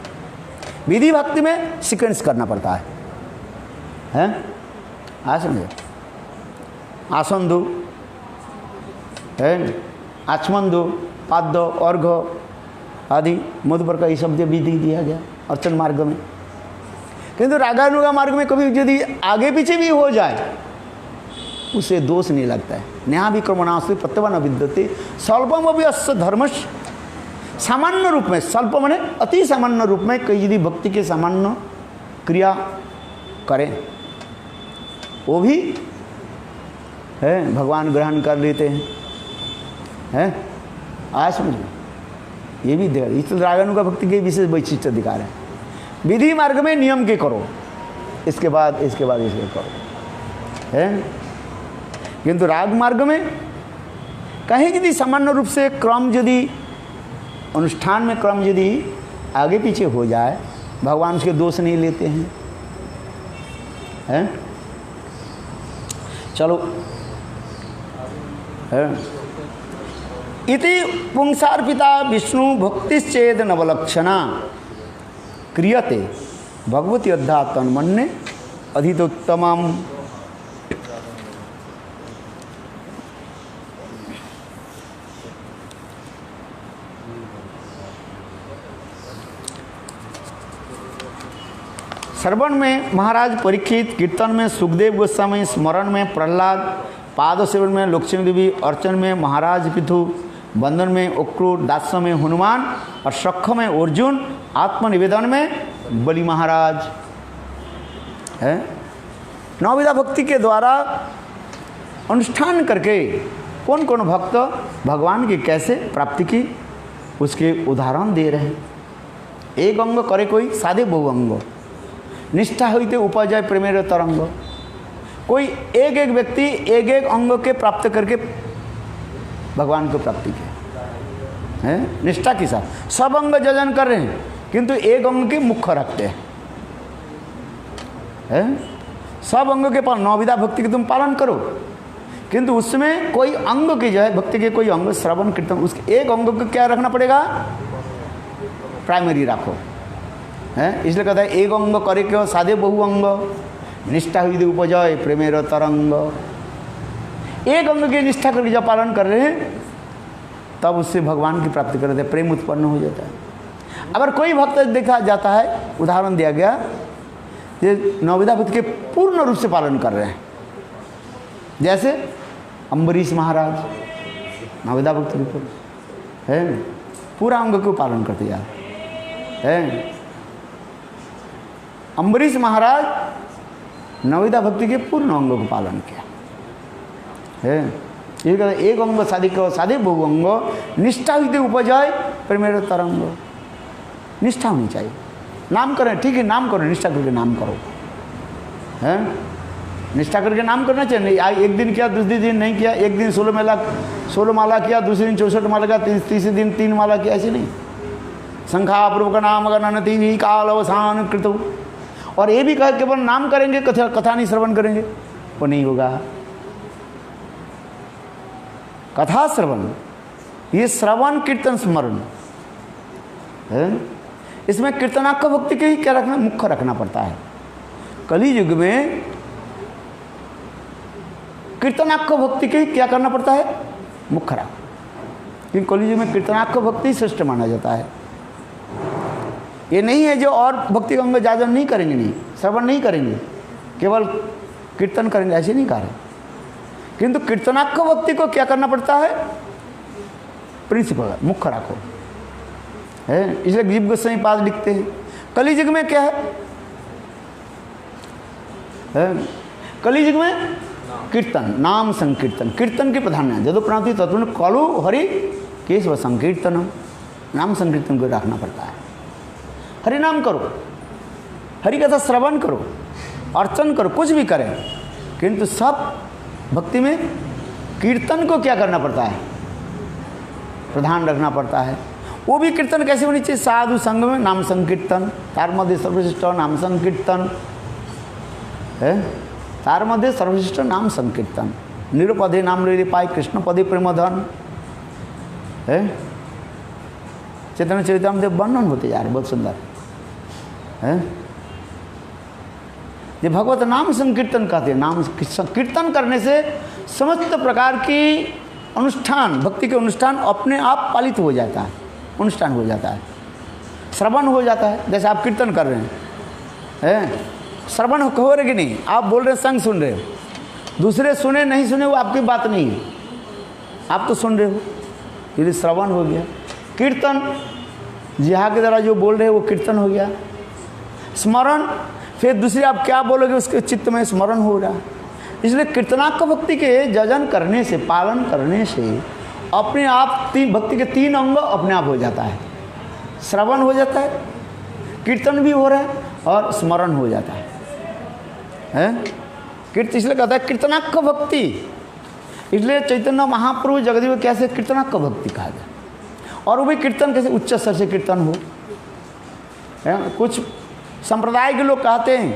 Speaker 1: विधि भक्ति में सीक्वेंस करना पड़ता है, हैं? समझे? आसन दो, है आचमन दो, पाद दो, अर्घ आदि मधुपर का ये शब्द विधि दिया गया अर्चन मार्ग में। किंतु रागानुगा मार्ग में कभी यदि आगे पीछे भी हो जाए उसे दोष नहीं लगता है। न्याय विक्रमणास्ति प्रत्यवान विद्यते स्वल्पम अभी अस्य धर्मश, सामान्य रूप में, स्वल्प माने अति सामान्य रूप में कई यदि भक्ति के सामान्य क्रिया करें वो भी है भगवान ग्रहण कर लेते हैं। आज समझ में ये भी दे, इस रागानुगा भक्ति के विशेष वैशिष्ट्य दिखा रहे हैं। विधि मार्ग में नियम के करो, इसके बाद इसके करो, है। किंतु राग मार्ग में कहीं यदि सामान्य रूप से क्रम यदि अनुष्ठान में क्रम यदि आगे पीछे हो जाए भगवान उसके दोष नहीं लेते हैं। चलो इति पुंसार्पिता विष्णु भक्तिश्चेद नवलक्षणा क्रियते भगवती अद्धा तन्मन्ये अधितोत्तमम्। श्रवण में महाराज परीक्षित, कीर्तन में सुखदेव गोस्वामी, स्मरण में प्रहलाद, पाद सेवन में लक्ष्मी देवी, अर्चन में महाराज पिथु, बंधन में उक्रूर, दास्य में हनुमान और सख में अर्जुन, आत्मनिवेदन में बलि महाराज है। नवविधा भक्ति के द्वारा अनुष्ठान करके कौन कौन भक्त भगवान की कैसे प्राप्ति की उसके उदाहरण दे रहे हैं। एक अंग करे कोई साधे बहु अंग, निष्ठा होते उपजय प्रेमेर तरंग। कोई एक एक व्यक्ति एक एक अंग के प्राप्त करके भगवान को प्राप्ति की है निष्ठा के साथ। सब अंग जजन कर रहे हैं किंतु एक अंग के मुख्य रखते हैं। सब अंग के पालन, नवविधा भक्ति के तुम पालन करो किंतु उसमें कोई अंग की जो है भक्ति के कोई अंग श्रवण कीर्तन उसके एक अंग को क्या रखना पड़ेगा, प्राइमरी रखो है। इसलिए कहता है एक अंग करे क्यों साधे बहु अंग, निष्ठा हुई उपजय प्रेमेर तरंग। एक अंग की निष्ठा करके जब पालन कर रहे हैं तब उससे भगवान की प्राप्ति करते हैं, प्रेम उत्पन्न हो जाता है। अगर कोई भक्त देखा जाता है, उदाहरण दिया गया ये नवविधा भक्ति के पूर्ण रूप से पालन कर रहे हैं, जैसे अम्बरीश महाराज नवविधा भक्ति है पूरा अंग को पालन करते जा रहे हैं। अम्बरीश महाराज नवविधा भक्ति के पूर्ण अंगों को पालन किया है। ये कहते एक अंग साधे बहु अंग, निष्ठा हुई उपजय प्रेमेर तरंग। निष्ठा होनी चाहिए, नाम करें ठीक है, नाम करो, निष्ठा करके नाम करो है। निष्ठा करके नाम करना चाहिए। एक दिन किया दूसरे दिन नहीं किया, एक दिन 16 माला किया, दूसरे दिन 64 माला किया, तीसरे दिन 3 माला किया, ऐसे नहीं। संख्या पूर्वक नाम गणनति भी काल अवसान कृत। और ये भी कह केवल नाम करेंगे, कथा नहीं श्रवण करेंगे, वो नहीं होगा। कथा श्रवण, ये श्रवण कीर्तन स्मरण है। इसमें कीर्तनाख्य भक्ति के ही क्या रखना, मुख्य रखना पड़ता है। कली युग में कीर्तनाख्य भक्ति के ही क्या करना पड़ता है, मुख्य रख। क्योंकि कली युग में कीर्तनाख्य भक्ति श्रेष्ठ माना जाता है। ये नहीं है जो और भक्ति अंग जाजन नहीं करेंगे, नहीं श्रवण नहीं करेंगे, केवल कीर्तन करेंगे, ऐसे नहीं कह रहे। किंतु कीर्तनाख्य भक्ति को क्या करना पड़ता है, प्रिंसिपल, मुख्य रखो, है। इसलिए जीव गोस्वामी पाद लिखते हैं। कली युग में क्या है? कली युग में कीर्तन, नाम संकीर्तन, कीर्तन की प्राधान्य। जदो प्रांति तत्व कलु हरि केशव संकीर्तनम, नाम संकीर्तन को रखना पड़ता है। हरि नाम करो, हरि कथा श्रवण करो, अर्चन करो, कुछ भी करें, किंतु सब भक्ति में कीर्तन को क्या करना पड़ता है? प्रधान रखना पड़ता है। वो भी कीर्तन कैसे होनी चाहिए? साधु संग में नाम संकीर्तन, तार मध्य सर्वश्रेष्ठ नाम संकीर्तन है, तार मध्य सर्वश्रेष्ठ नाम संकीर्तन, निरुपदे नाम ले पाए कृष्ण पदे प्रेमधन है। चैतन्य चरितामृत वर्णन होते जा रहे, बहुत सुंदर है। ये भगवत नाम संकीर्तन कहते हैं। नाम कीर्तन करने से समस्त प्रकार की अनुष्ठान, भक्ति के अनुष्ठान अपने आप पालित हो जाता है, अनुष्ठान हो जाता है, श्रवण हो जाता है। जैसे आप कीर्तन कर रहे हैं, श्रवण हो रहे कि नहीं? आप बोल रहे संग सुन रहे हो, दूसरे सुने नहीं सुने वो आपकी बात नहीं है, आप तो सुन रहे हो, यदि श्रवण हो गया। कीर्तन जिहा के द्वारा जो बोल रहे हैं वो कीर्तन हो गया। स्मरण, फिर दूसरे आप क्या बोलोगे उसके चित्त में स्मरण हो रहा। इसलिए कीर्तनात्मक भक्ति के जजन करने से, पालन करने से अपने आप भक्ति के 3 अंग अपने आप हो जाता है। श्रवण हो जाता है, कीर्तन भी हो रहा है और स्मरण हो जाता है। कीर्तन इसलिए कहता है कीर्तनात्मक भक्ति। इसलिए चैतन्य महाप्रभु जगदीव कैसे कीर्तनात्मक भक्ति कहा गया। और वो भी कीर्तन कैसे उच्च स्तर से कीर्तन हो। कुछ संप्रदाय के लोग कहते हैं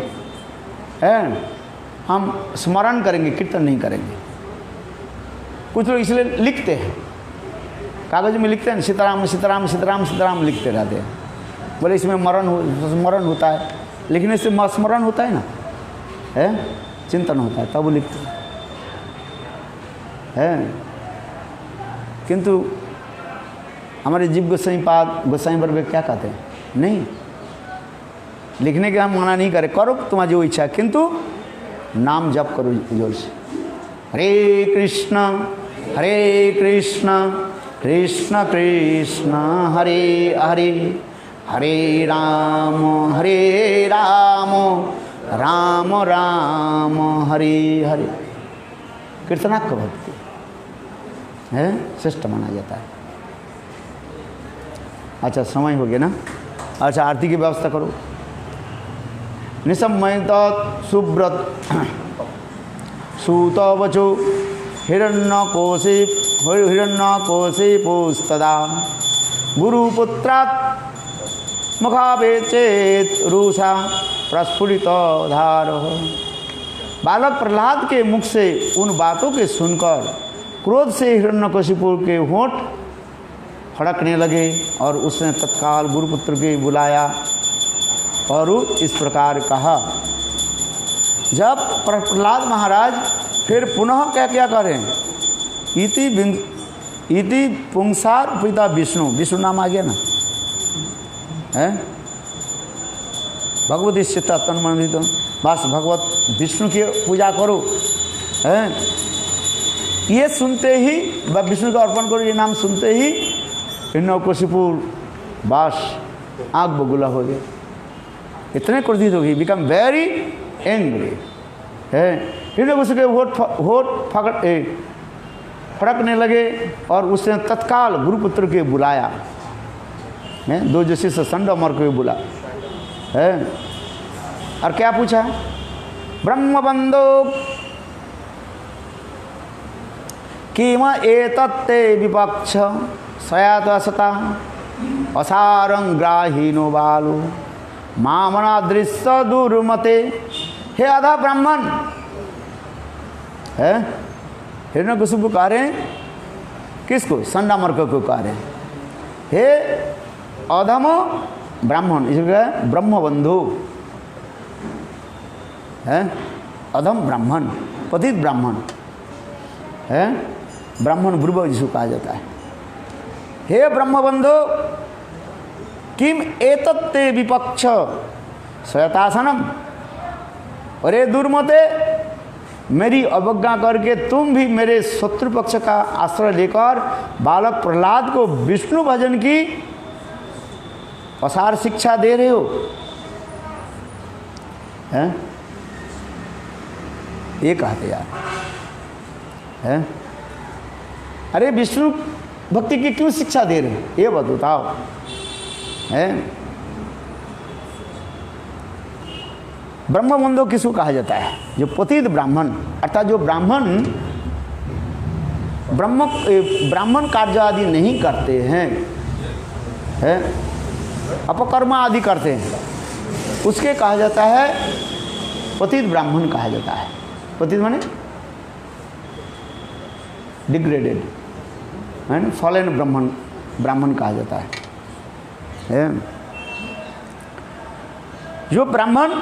Speaker 1: हम स्मरण करेंगे, कीर्तन नहीं करेंगे। कुछ लोग इसलिए लिखते हैं, कागज में लिखते हैं सीताराम सीताराम सीताराम सीताराम लिखते रहते हैं, बोले इसमें स्मरण होता है। लिखने से स्मरण होता है ना, है चिंतन होता है, तब वो लिखते हैं। किंतु हमारे जीव गोस्वामी पाद गोस्वामी वर्ग क्या कहते हैं? नहीं, लिखने के हम मना नहीं करें, करो तुम्हारी जो इच्छा, किंतु नाम जप करो जोर से। हरे कृष्ण कृष्ण कृष्ण हरे हरे, हरे राम राम राम हरे हरे। कीर्तनात्मक भक्ति है, श्रेष्ठ माना जाता है। अच्छा, समय हो गया ना। अच्छा, आरती की व्यवस्था करो। निसमयत सुब्रत सूतवचो हिरण्यकोशे पुस्तदा गुरुपुत्रात् मुखावे चेत रूषा प्रस्फुटित धार। बालक प्रहलाद के मुख से उन बातों के सुनकर क्रोध से हिरण्यकशिपु के होंठ फड़कने लगे और उसने तत्काल गुरुपुत्र के बुलाया और इस प्रकार कहा। जब प्रहलाद महाराज फिर पुनः क्या करें? इति पुंसार पिता विष्णु, विष्णु नाम आ गया ना, है भगवत चित्ता तन्मनित, बस भगवत विष्णु की पूजा करो, है ये सुनते ही विष्णु को अर्पण करो, ये नाम सुनते ही हिरण्यकशिपुर बास आग बगुला हो गए, इतने क्रोधित हो गई, बिकम वेरी एंग्री है। हिरण्यकशिपु के होठ फड़कने लगे और उसने तत्काल गुरुपुत्र के बुलाया, है 2 जैसे संडमर को बुला, है और क्या पूछा? ब्रह्मबंधो किम एतत्ते विपक्ष सयात असता असारं ग्राहीनो बालो मामना दृश्य दुर्मते। हे आधा ब्राह्मण, है हिरण्यकशिपु कह रहे हैं किसको? संडामर्क को कह रहे हैं, हे अधम ब्राह्मण, इसलिए ब्रह्मबंधु है, अधम ब्राह्मण, पतित ब्राह्मण है, ब्राह्मण गुरु जिसको कहा जाता है। हे ब्रह्मबंधु किम एतत्ते विपक्ष स्वयतासनम, अरे दुर्मते, मेरी अवज्ञा करके तुम भी मेरे शत्रु पक्ष का आश्रय लेकर बालक प्रहलाद को विष्णु भजन की असार शिक्षा दे रहे हो, हैं? ये कहते यार, हैं? अरे विष्णु भक्ति की क्यों शिक्षा दे रहे हो, ये बताओ, हैं? ब्रह्मबंधु किसको कहा जाता है? जो पतित ब्राह्मण, अर्थात जो ब्राह्मण ब्राह्मण कार्य आदि नहीं करते हैं, अपकर्म आदि करते हैं, उसके कहा जाता है पतित ब्राह्मण कहा जाता है। पतित माने डिग्रेडेड, है, फॉलन ब्राह्मण कहा जाता है। जो ब्राह्मण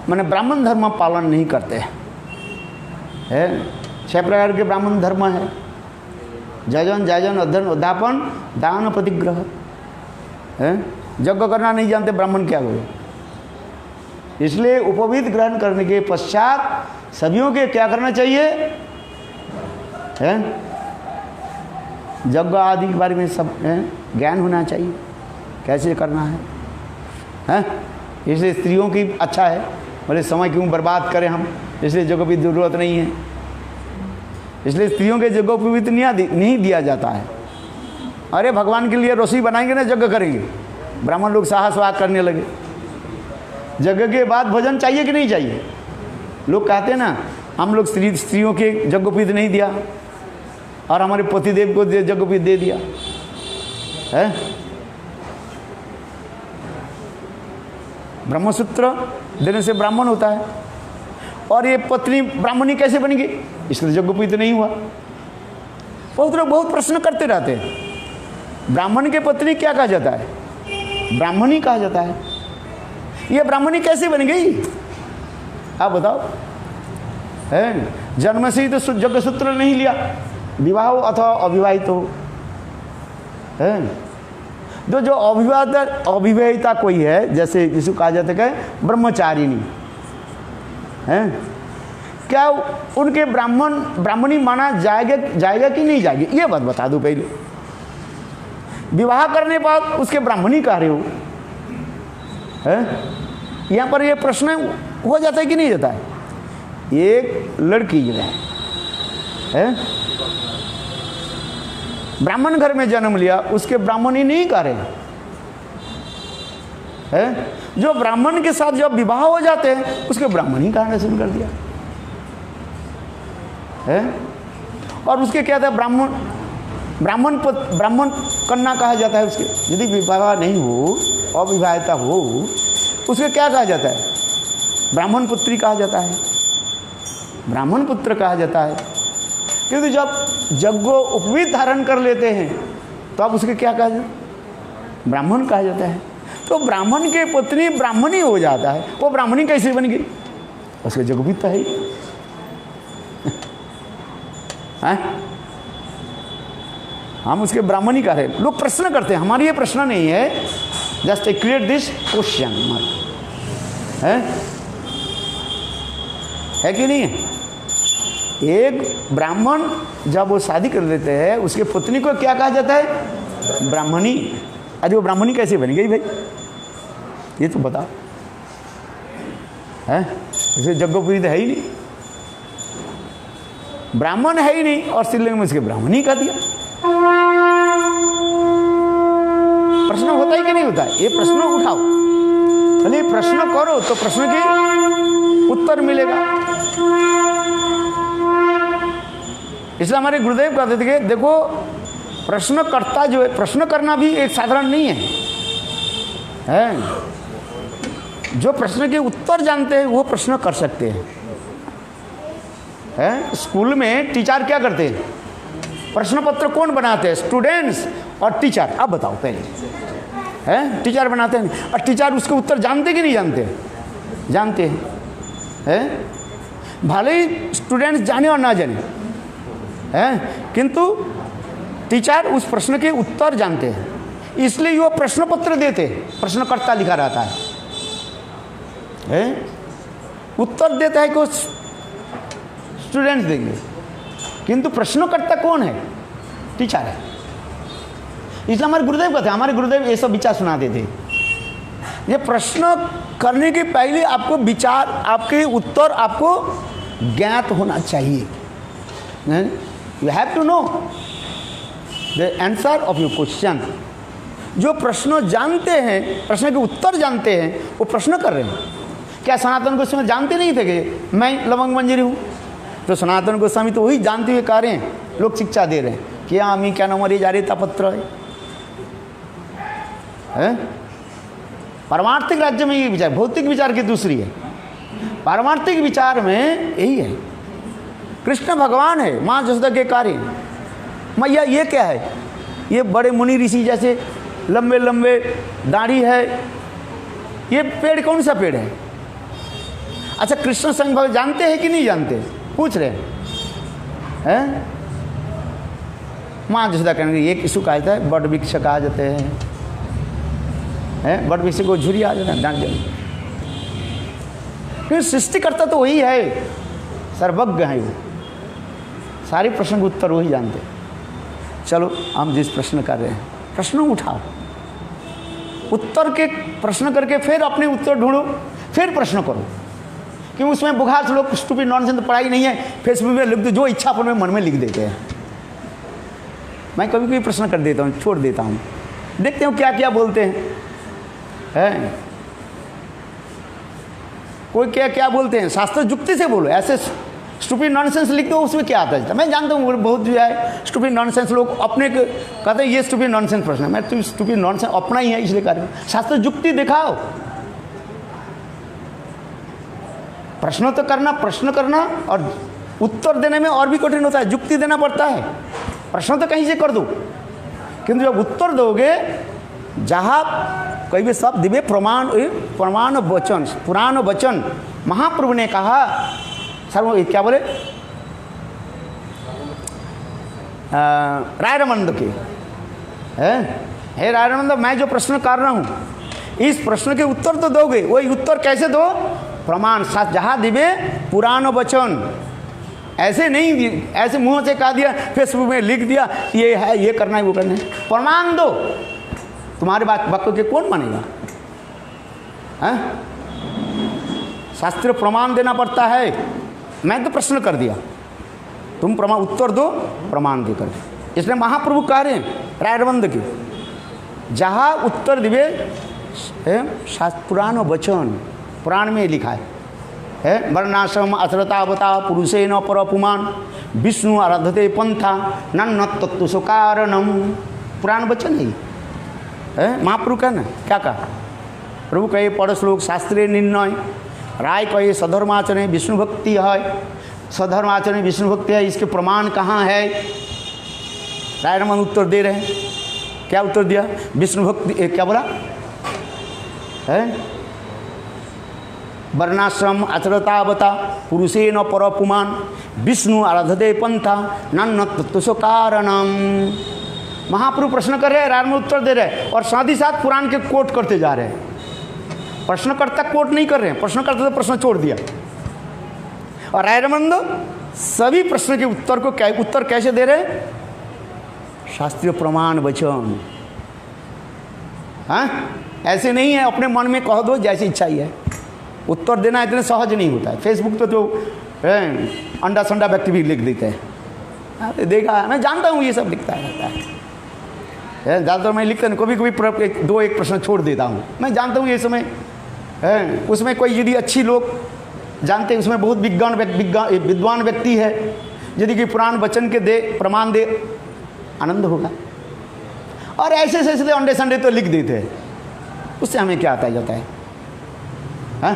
Speaker 1: माने ब्राह्मण धर्म पालन नहीं करते हैं। 6 प्रकार के ब्राह्मण धर्म है: जजन, जायजन, अध्ययन, उद्यापन, दान, प्रतिग्रह। यज्ञ करना नहीं जानते ब्राह्मण क्या करें? इसलिए उपवीत ग्रहण करने के पश्चात सभीयों के क्या करना चाहिए? यज्ञ आदि के बारे में सब ज्ञान होना चाहिए, कैसे करना है। इसलिए स्त्रियों की अच्छा है, बोले समय क्यों बर्बाद करें हम, इसलिए यज्ञ की जरूरत नहीं है, इसलिए स्त्रियों के यज्ञोपवीत नहीं दिया जाता है। अरे भगवान के लिए रसोई बनाएंगे ना, यज्ञ करेंगे, ब्राह्मण लोग साहसवाद करने लगे। यज्ञ के बाद भोजन चाहिए कि नहीं चाहिए? लोग कहते हैं ना, हम लोग स्त्रियों के यज्ञोपवीत नहीं दिया और हमारे पतिदेव को यज्ञोपवीत दे दिया है। ब्रह्मसूत्र देने से ब्राह्मण होता है, और ये पत्नी ब्राह्मणी कैसे बन गई? इसलिए यज्ञोपवीत नहीं हुआ। बहुत लोग बहुत प्रश्न करते रहते हैं। ब्राह्मण के पत्नी क्या कहा जाता है? ब्राह्मणी कहा जाता है। ये ब्राह्मणी कैसे बन गई, आप बताओ? है, जन्म से ही तो यज्ञ सूत्र नहीं लिया, विवाह हो अथवा अविवाहित हो। है, जो अविवाहिता कोई है, जैसे जिसको कहा जाता है ब्रह्मचारिणी, है, क्या उनके ब्राह्मणी माना जाएगा कि नहीं जाएगी? ये बात बता दो पहले। विवाह करने बाद उसके ब्राह्मणी कह रहे हो, है? यहाँ पर ये प्रश्न हो जाता है कि नहीं जाता है? एक लड़की जो है ब्राह्मण घर में जन्म लिया, उसके ब्राह्मणी नहीं कह रहे हैं। जो ब्राह्मण के साथ जब विवाह हो जाते हैं, उसके ब्राह्मणी कहना शुरू कर दिया है। और उसके क्या था? ब्राह्मण कन्या कहा जाता है उसके। यदि विवाह नहीं हो, अविवाहिता हो, उसके क्या कहा जाता है? ब्राह्मण पुत्री कहा जाता है, ब्राह्मण पुत्र कहा जाता है। क्योंकि जब यज्ञोपवीत धारण कर लेते हैं तो अब उसके क्या कहा जाता है? ब्राह्मण कहा जाता है। तो ब्राह्मण के पत्नी ब्राह्मणी हो जाता है, वो ब्राह्मणी कैसे बन गई? उसके यज्ञोपवीत है ही। हम उसके ब्राह्मणी कह रहे हैं। लोग प्रश्न करते हैं, हमारी ये प्रश्न नहीं है, just create this question mark, है कि नहीं है? एक ब्राह्मण जब वो शादी कर लेते हैं, उसके पत्नी को क्या कहा जाता है? ब्राह्मणी। अरे वो ब्राह्मणी कैसे बन गई भाई, ये तो बताओ। है, इसे यज्ञोपवीत है ही नहीं, ब्राह्मण है ही नहीं, और स्त्रीलिंग में उसके ब्राह्मणी कह दिया। प्रश्न होता है कि नहीं होता है? ये प्रश्न उठाओ, चलिए प्रश्न करो तो प्रश्न की उत्तर मिलेगा। इसलिए हमारे गुरुदेव कहते थे कि देखो, प्रश्नकर्ता जो है, प्रश्न करना भी एक साधारण नहीं है। जो प्रश्न के उत्तर जानते हैं वो प्रश्न कर सकते हैं। स्कूल में टीचर क्या करते हैं? प्रश्न पत्र कौन बनाते हैं? स्टूडेंट्स और टीचर। अब बताओ पहले, टीचर बनाते हैं, और टीचर उसके उत्तर जानते कि नहीं जानते? जानते हैं। भले ही स्टूडेंट्स जाने और ना जाने, किंतु टीचर उस प्रश्न के उत्तर जानते हैं, इसलिए वो प्रश्न पत्र देते हैं। प्रश्नकर्ता लिखा रहता है। उत्तर देता है कि स्टूडेंट्स देंगे, किंतु प्रश्नकर्ता कौन है? टीचर है। इसलिए हमारे गुरुदेव कहते हैं, हमारे गुरुदेव ये सब विचार सुनाते थे। ये प्रश्न करने के पहले आपको विचार, आपके उत्तर आपको ज्ञात होना चाहिए। You have to know the answer of your question. जो प्रश्न जानते हैं, प्रश्न के उत्तर जानते हैं, वो प्रश्न कर रहे हैं। क्या सनातन गोस्वामी जानते नहीं थे कि मैं लवंग मंजरी हूँ? तो सनातन गोस्वामी तो वही जानते हुए कह रहे हैं, लोग शिक्षा दे रहे हैं कि आमी क्या नमरी जारी तापत्र है। पारमार्थिक राज्य में ये विचार, भौतिक विचार की दूसरी है। पारमार्थिक विचार में यही है, कृष्ण भगवान है, माँ जसोदा के कार्य। मैया ये क्या है? ये बड़े मुनि ऋषि जैसे लंबे लंबे दाढ़ी है, ये पेड़ कौन सा पेड़ है? अच्छा, कृष्ण संग भगवान जानते हैं कि नहीं जानते? पूछ रहे हैं। माँ जसोदा कहेंगे ये किसको कहता है? बड़ वृक्ष कहा जाते हैं, बड़ वृक्ष को झुरी आ जाता है, डांट जाए। फिर सृष्टिकर्ता तो वही है, सर्वज्ञ है वो, सारे प्रश्न के उत्तर वही जानते। चलो हम जिस प्रश्न कर रहे हैं, प्रश्न उठाओ, उत्तर के प्रश्न करके फिर अपने उत्तर ढूंढो, फिर प्रश्न करो। क्यों उसमें बुखार से लोग स्टूपिड नॉनसेंस पढ़ाई नहीं है, फेसबुक में लिख दो, जो इच्छा अपने मन में लिख देते हैं। मैं कभी कभी प्रश्न कर देता हूँ, छोड़ देता हूँ, देखते हो क्या क्या बोलते हैं। कोई क्या क्या बोलते हैं, शास्त्र युक्ति से बोलो, ऐसे स्टूपिड नॉनसेंस लिख दो, उसमें क्या आता है? मैं जानता हूँ बहुत जो है स्टूपिड नॉनसेंस लोग अपने कहते हैं ये स्टूपिड नॉनसेंस प्रश्न है। मैं तो स्टूपिड नॉनसेंस अपना ही है, इसलिए कह रहा हूँ। शास्त्र युक्ति दिखाओ, प्रश्न तो करना, प्रश्न करना और उत्तर देने में और भी कठिन होता है, युक्ति देना पड़ता है। प्रश्न तो कहीं से कर दो, किंतु जब उत्तर दोगे, जहाँ कई भी शब्द दिव्य प्रमाण वचन, पुराण वचन, महाप्रभु ने कहा, सर क्या बोले, रायरमंद के, हे रायरमंद, मैं जो प्रश्न कर रहा हूँ, इस प्रश्न के उत्तर तो दोगे। वही उत्तर कैसे दो? प्रमाण, जहाँ दिव्य पुराण वचन। ऐसे नहीं, ऐसे मुंह से कह दिया, फेसबुक में लिख दिया, ये है, ये करना है, वो करना है। प्रमाण दो। तुम्हारे वाक्य के कौन मानेगा? शास्त्र प्रमाण देना पड़ता है। मैं तो प्रश्न कर दिया, तुम प्रमाण उत्तर दो, प्रमाण दे कर। इसलिए महाप्रभु कह रहे हैं रायरमंद के, जहाँ उत्तर दिवे पुराण वचन, पुराण में लिखा है वर्णाश्रम अश्रतावता पुरुषे न परपुमान विष्णु आराधते पंथा नन्न तत्व सुकारणम। पुराण वचन है। महाप्रभु कहना क्या कहा? प्रभु कहे पढ़ श्लोक शास्त्रीय निर्णय, राय कहे सधर्माचरण विष्णु भक्ति है, सधर्माचरण विष्णु भक्ति है, इसके प्रमाण कहाँ है? रायरमन उत्तर दे रहे हैं। क्या उत्तर दिया? विष्णु भक्ति क्या बोला है? वर्णाश्रम आचरतावता पुरुषे न परपुमान विष्णु आराधते पंथा नन्न तत्व कारणम। महाप्रभु प्रश्न कर रहे हैं, रायरमन उत्तर दे रहे हैं, और साथ ही साथ पुराण के कोट करते जा रहे हैं। प्रश्नकर्ता कोट नहीं कर रहे हैं, प्रश्नकर्ता तो प्रश्न छोड़ दिया। और रायरमंद सभी प्रश्न के उत्तर को उत्तर कैसे दे रहे हैं? शास्त्रीय प्रमाण वचन। हाँ, ऐसे नहीं है अपने मन में कह दो जैसी इच्छा ही है। उत्तर देना इतने सहज नहीं होता है। फेसबुक पे तो अंडा संडा व्यक्ति भी लिख देते हैं। देखा, मैं जानता हूँ ये सब लिखता रहता है। ज़्यादातर मैं लिखता नहीं, कभी कभी दो एक प्रश्न छोड़ देता हूँ। मैं जानता हूँ ये समय उसमें कोई यदि अच्छी लोग जानते हैं, उसमें बहुत विद्वान व्यक्ति है, यदि कि पुराण वचन के दे प्रमाण दे, आनंद होगा। और ऐसे ऐसे अंडे संडे तो लिख देते हैं, उससे हमें क्या आता जाता है? हाँ,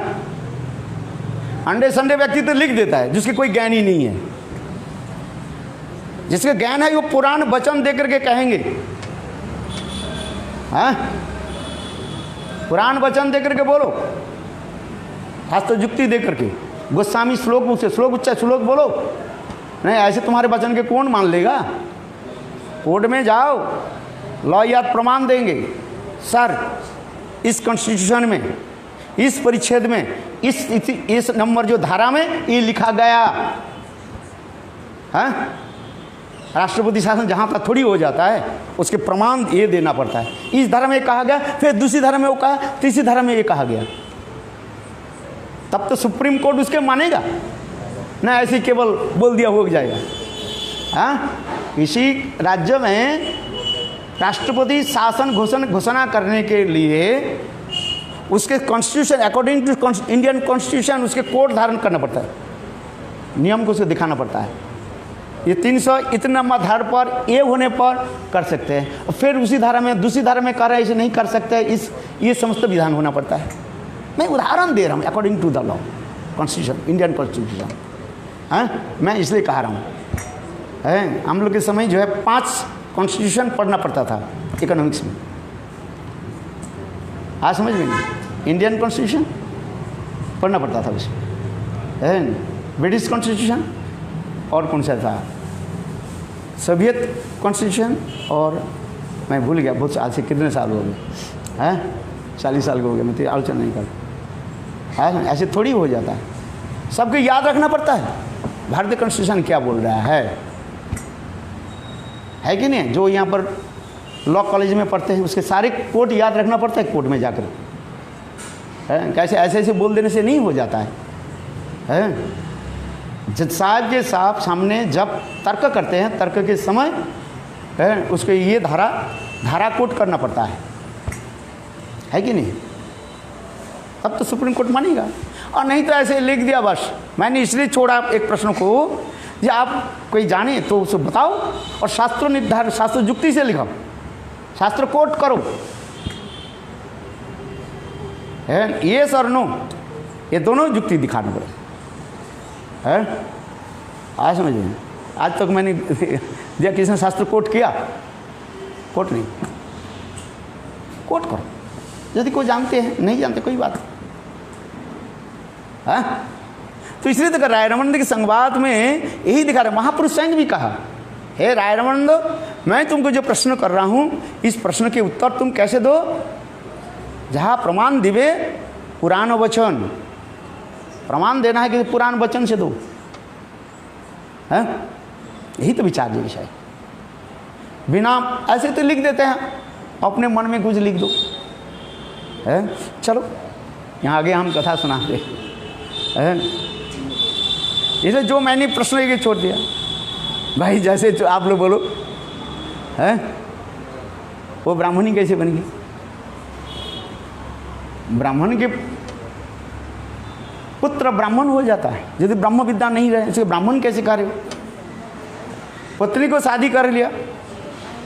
Speaker 1: अंडे संडे व्यक्ति तो लिख देता है जिसके कोई ज्ञान ही नहीं है। जिसके ज्ञान है वो पुराण वचन दे करके कहेंगे। हाँ, पुराण वचन दे करके बोलो, शास्त्र युक्ति दे करके। गोस्वामी श्लोक मुझसे श्लोक उच्चा श्लोक बोलो। नहीं, ऐसे तुम्हारे वचन के कौन मान लेगा? कोर्ट में जाओ, लॉ याद प्रमाण देंगे, सर इस कॉन्स्टिट्यूशन में इस परिच्छेद में इस नंबर जो धारा में ये लिखा गया। हाँ, राष्ट्रपति शासन जहाँ तक थोड़ी हो जाता है, उसके प्रमाण ये देना पड़ता है। इस धारा में ये कहा गया, फिर दूसरी धारा में वो कहा, तीसरी धारा में ये कहा गया, तब तो सुप्रीम कोर्ट उसके मानेगा ना, ऐसे केवल बोल दिया हो जाएगा। हाँ, किसी राज्य में राष्ट्रपति शासन घोषणा करने के लिए उसके constitution, according to Indian constitution, उसके कोड धारण करना पड़ता है, नियम को उसे दिखाना पड़ता है। ये 300 इतना नंबर धारा पर ये होने पर कर सकते हैं, और फिर उसी धारा में दूसरी धारा में कर रहे हैं, ऐसे नहीं कर सकते, ये समस्त विधान होना पड़ता है। मैं उदाहरण दे रहा हूँ according to the law, constitution, Indian constitution. हाँ, मैं इसलिए कह रहा हूँ, है हम लोग के समय जो है 5 कॉन्स्टिट्यूशन पढ़ना पड़ता था इकोनॉमिक्स में। आज समझ में नहीं, इंडियन कॉन्स्टिट्यूशन पढ़ना पड़ता था उसमें, है ब्रिटिश कॉन्स्टिट्यूशन, और कौन सा था, सोवियत कॉन्स्टिट्यूशन, और मैं भूल गया, बहुत आज से कितने साल हो गए, हैं 40 साल के हो गए, मैं तो आलोचना नहीं करता। है ऐसे थोड़ी हो जाता है, सबको याद रखना पड़ता है भारतीय कॉन्स्टिट्यूशन क्या बोल रहा है कि नहीं। जो यहाँ पर लॉ कॉलेज में पढ़ते हैं उसके सारे कोड याद रखना पड़ता है कोर्ट में जाकर, है कैसे ऐसे बोल देने से नहीं हो जाता है। जज साहब के सामने जब तर्क करते हैं, तर्क के समय है उसको ये धारा कोट करना पड़ता है कि नहीं, तब तो सुप्रीम कोर्ट मानेगा। और नहीं तो ऐसे लिख दिया बस। मैंने इसलिए छोड़ा एक प्रश्न को, कि आप कोई जाने तो उसे बताओ, और शास्त्र निर्धारण, शास्त्र युक्ति से लिखो, शास्त्र कोट करो, है यस और नो, ये दोनों युक्ति दिखाना पड़े, है। आज समझ में, आज तक मैंने दिया किसने शास्त्र कोट किया, कोट नहीं, कोट करो यदि कोई जानते हैं, नहीं जानते कोई बात है। तो इसलिए तो रायरमानंद के संवाद में यही दिखा रहे, महापुरुष स्वयं भी कहा, हे रायरमानंद, मैं तुमको जो प्रश्न कर रहा हूं, इस प्रश्न के उत्तर तुम कैसे दो, जहां प्रमाण दिवे पुराण वचन, प्रमाण देना है कि पुराण वचन से दो, है यही तो विचार विषय है। बिना ऐसे तो लिख देते हैं, अपने मन में कुछ लिख दो, है। चलो यहाँ आगे हम कथा सुनाते हैं। इसे जो मैंने प्रश्न ये छोड़ दिया भाई, जैसे जो आप लोग बोलो, है वो ब्राह्मणी कैसे बन गई, ब्राह्मण के पुत्र ब्राह्मण हो जाता है यदि ब्रह्म विद्या नहीं रहे, इसके ब्राह्मण कैसे कार्य हो। पत्नी को शादी कर लिया,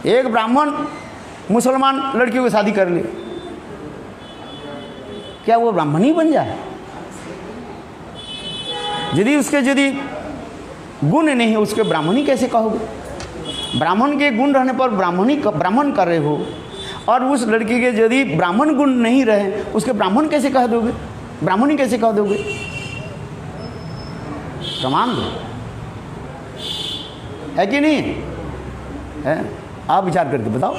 Speaker 1: एक ब्राह्मण मुसलमान लड़की को शादी कर लिया, क्या वो ब्राह्मण ही बन जाए। यदि गुण नहीं है उसके ब्राह्मणी कैसे कहोगे। ब्राह्मण के गुण रहने पर ब्राह्मण कर रहे हो, और उस लड़की के यदि ब्राह्मण गुण नहीं रहे उसके ब्राह्मण कैसे कह दोगे, ब्राह्मणी कैसे कह दोगे। प्रमाण दो, है कि नहीं है। आप विचार करके बताओ।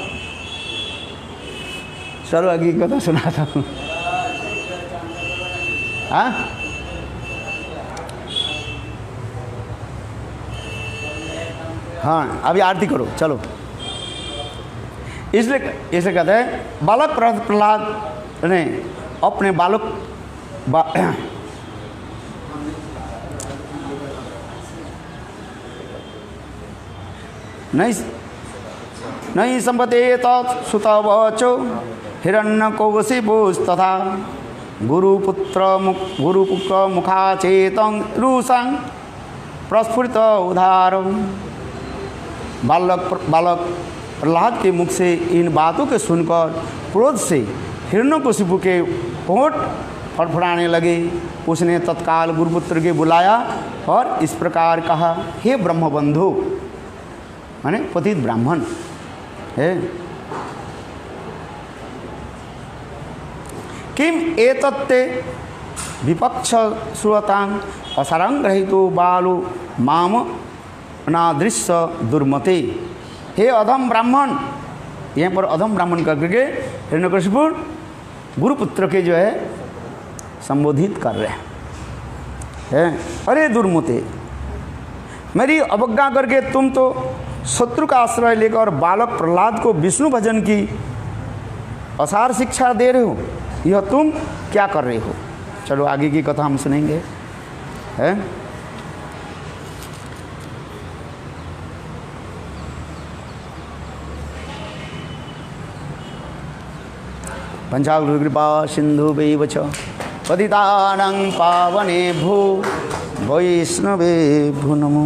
Speaker 1: चलो आगे की कथा सुनाता हूँ। हाँ अभी आरती करो, चलो। इसलिए कहते हैं बालक प्रहलाद ने अपने नहीं संपते सुतवचो हिरण्यकौशिपुस्तथा गुरुपुत्र मुखाचेतं रुषं प्रस्फुरित उदारं। बालक प्रहलाद के मुख से इन बातों के सुनकर क्रोध से हिरण्यकशिपु के होंठ फड़फड़ाने लगे। उसने तत्काल गुरुपुत्र के बुलाया और इस प्रकार कहा, हे ब्रह्मबंधु, माने पतित ब्राह्मण है, किम एतत्ते विपक्ष श्रुतां असरंग रहितो बालो माम अनादृश्य दुर्मते। हे अधम ब्राह्मण, यहाँ पर अधम ब्राह्मण करके हिरण्यकशिपु गुरुपुत्र के जो है संबोधित कर रहे हैं, अरे दुर्मते, मेरी अवज्ञा करके तुम तो शत्रु का आश्रय लेकर बालक प्रहलाद को विष्णु भजन की असार शिक्षा दे रहे हो, यह तुम क्या कर रहे हो। चलो आगे की कथा हम सुनेंगे, है। पंचाल कृपा सिंधु वैवच पतितानां पावनेभ्यो वैष्णवेभ्यो नमो।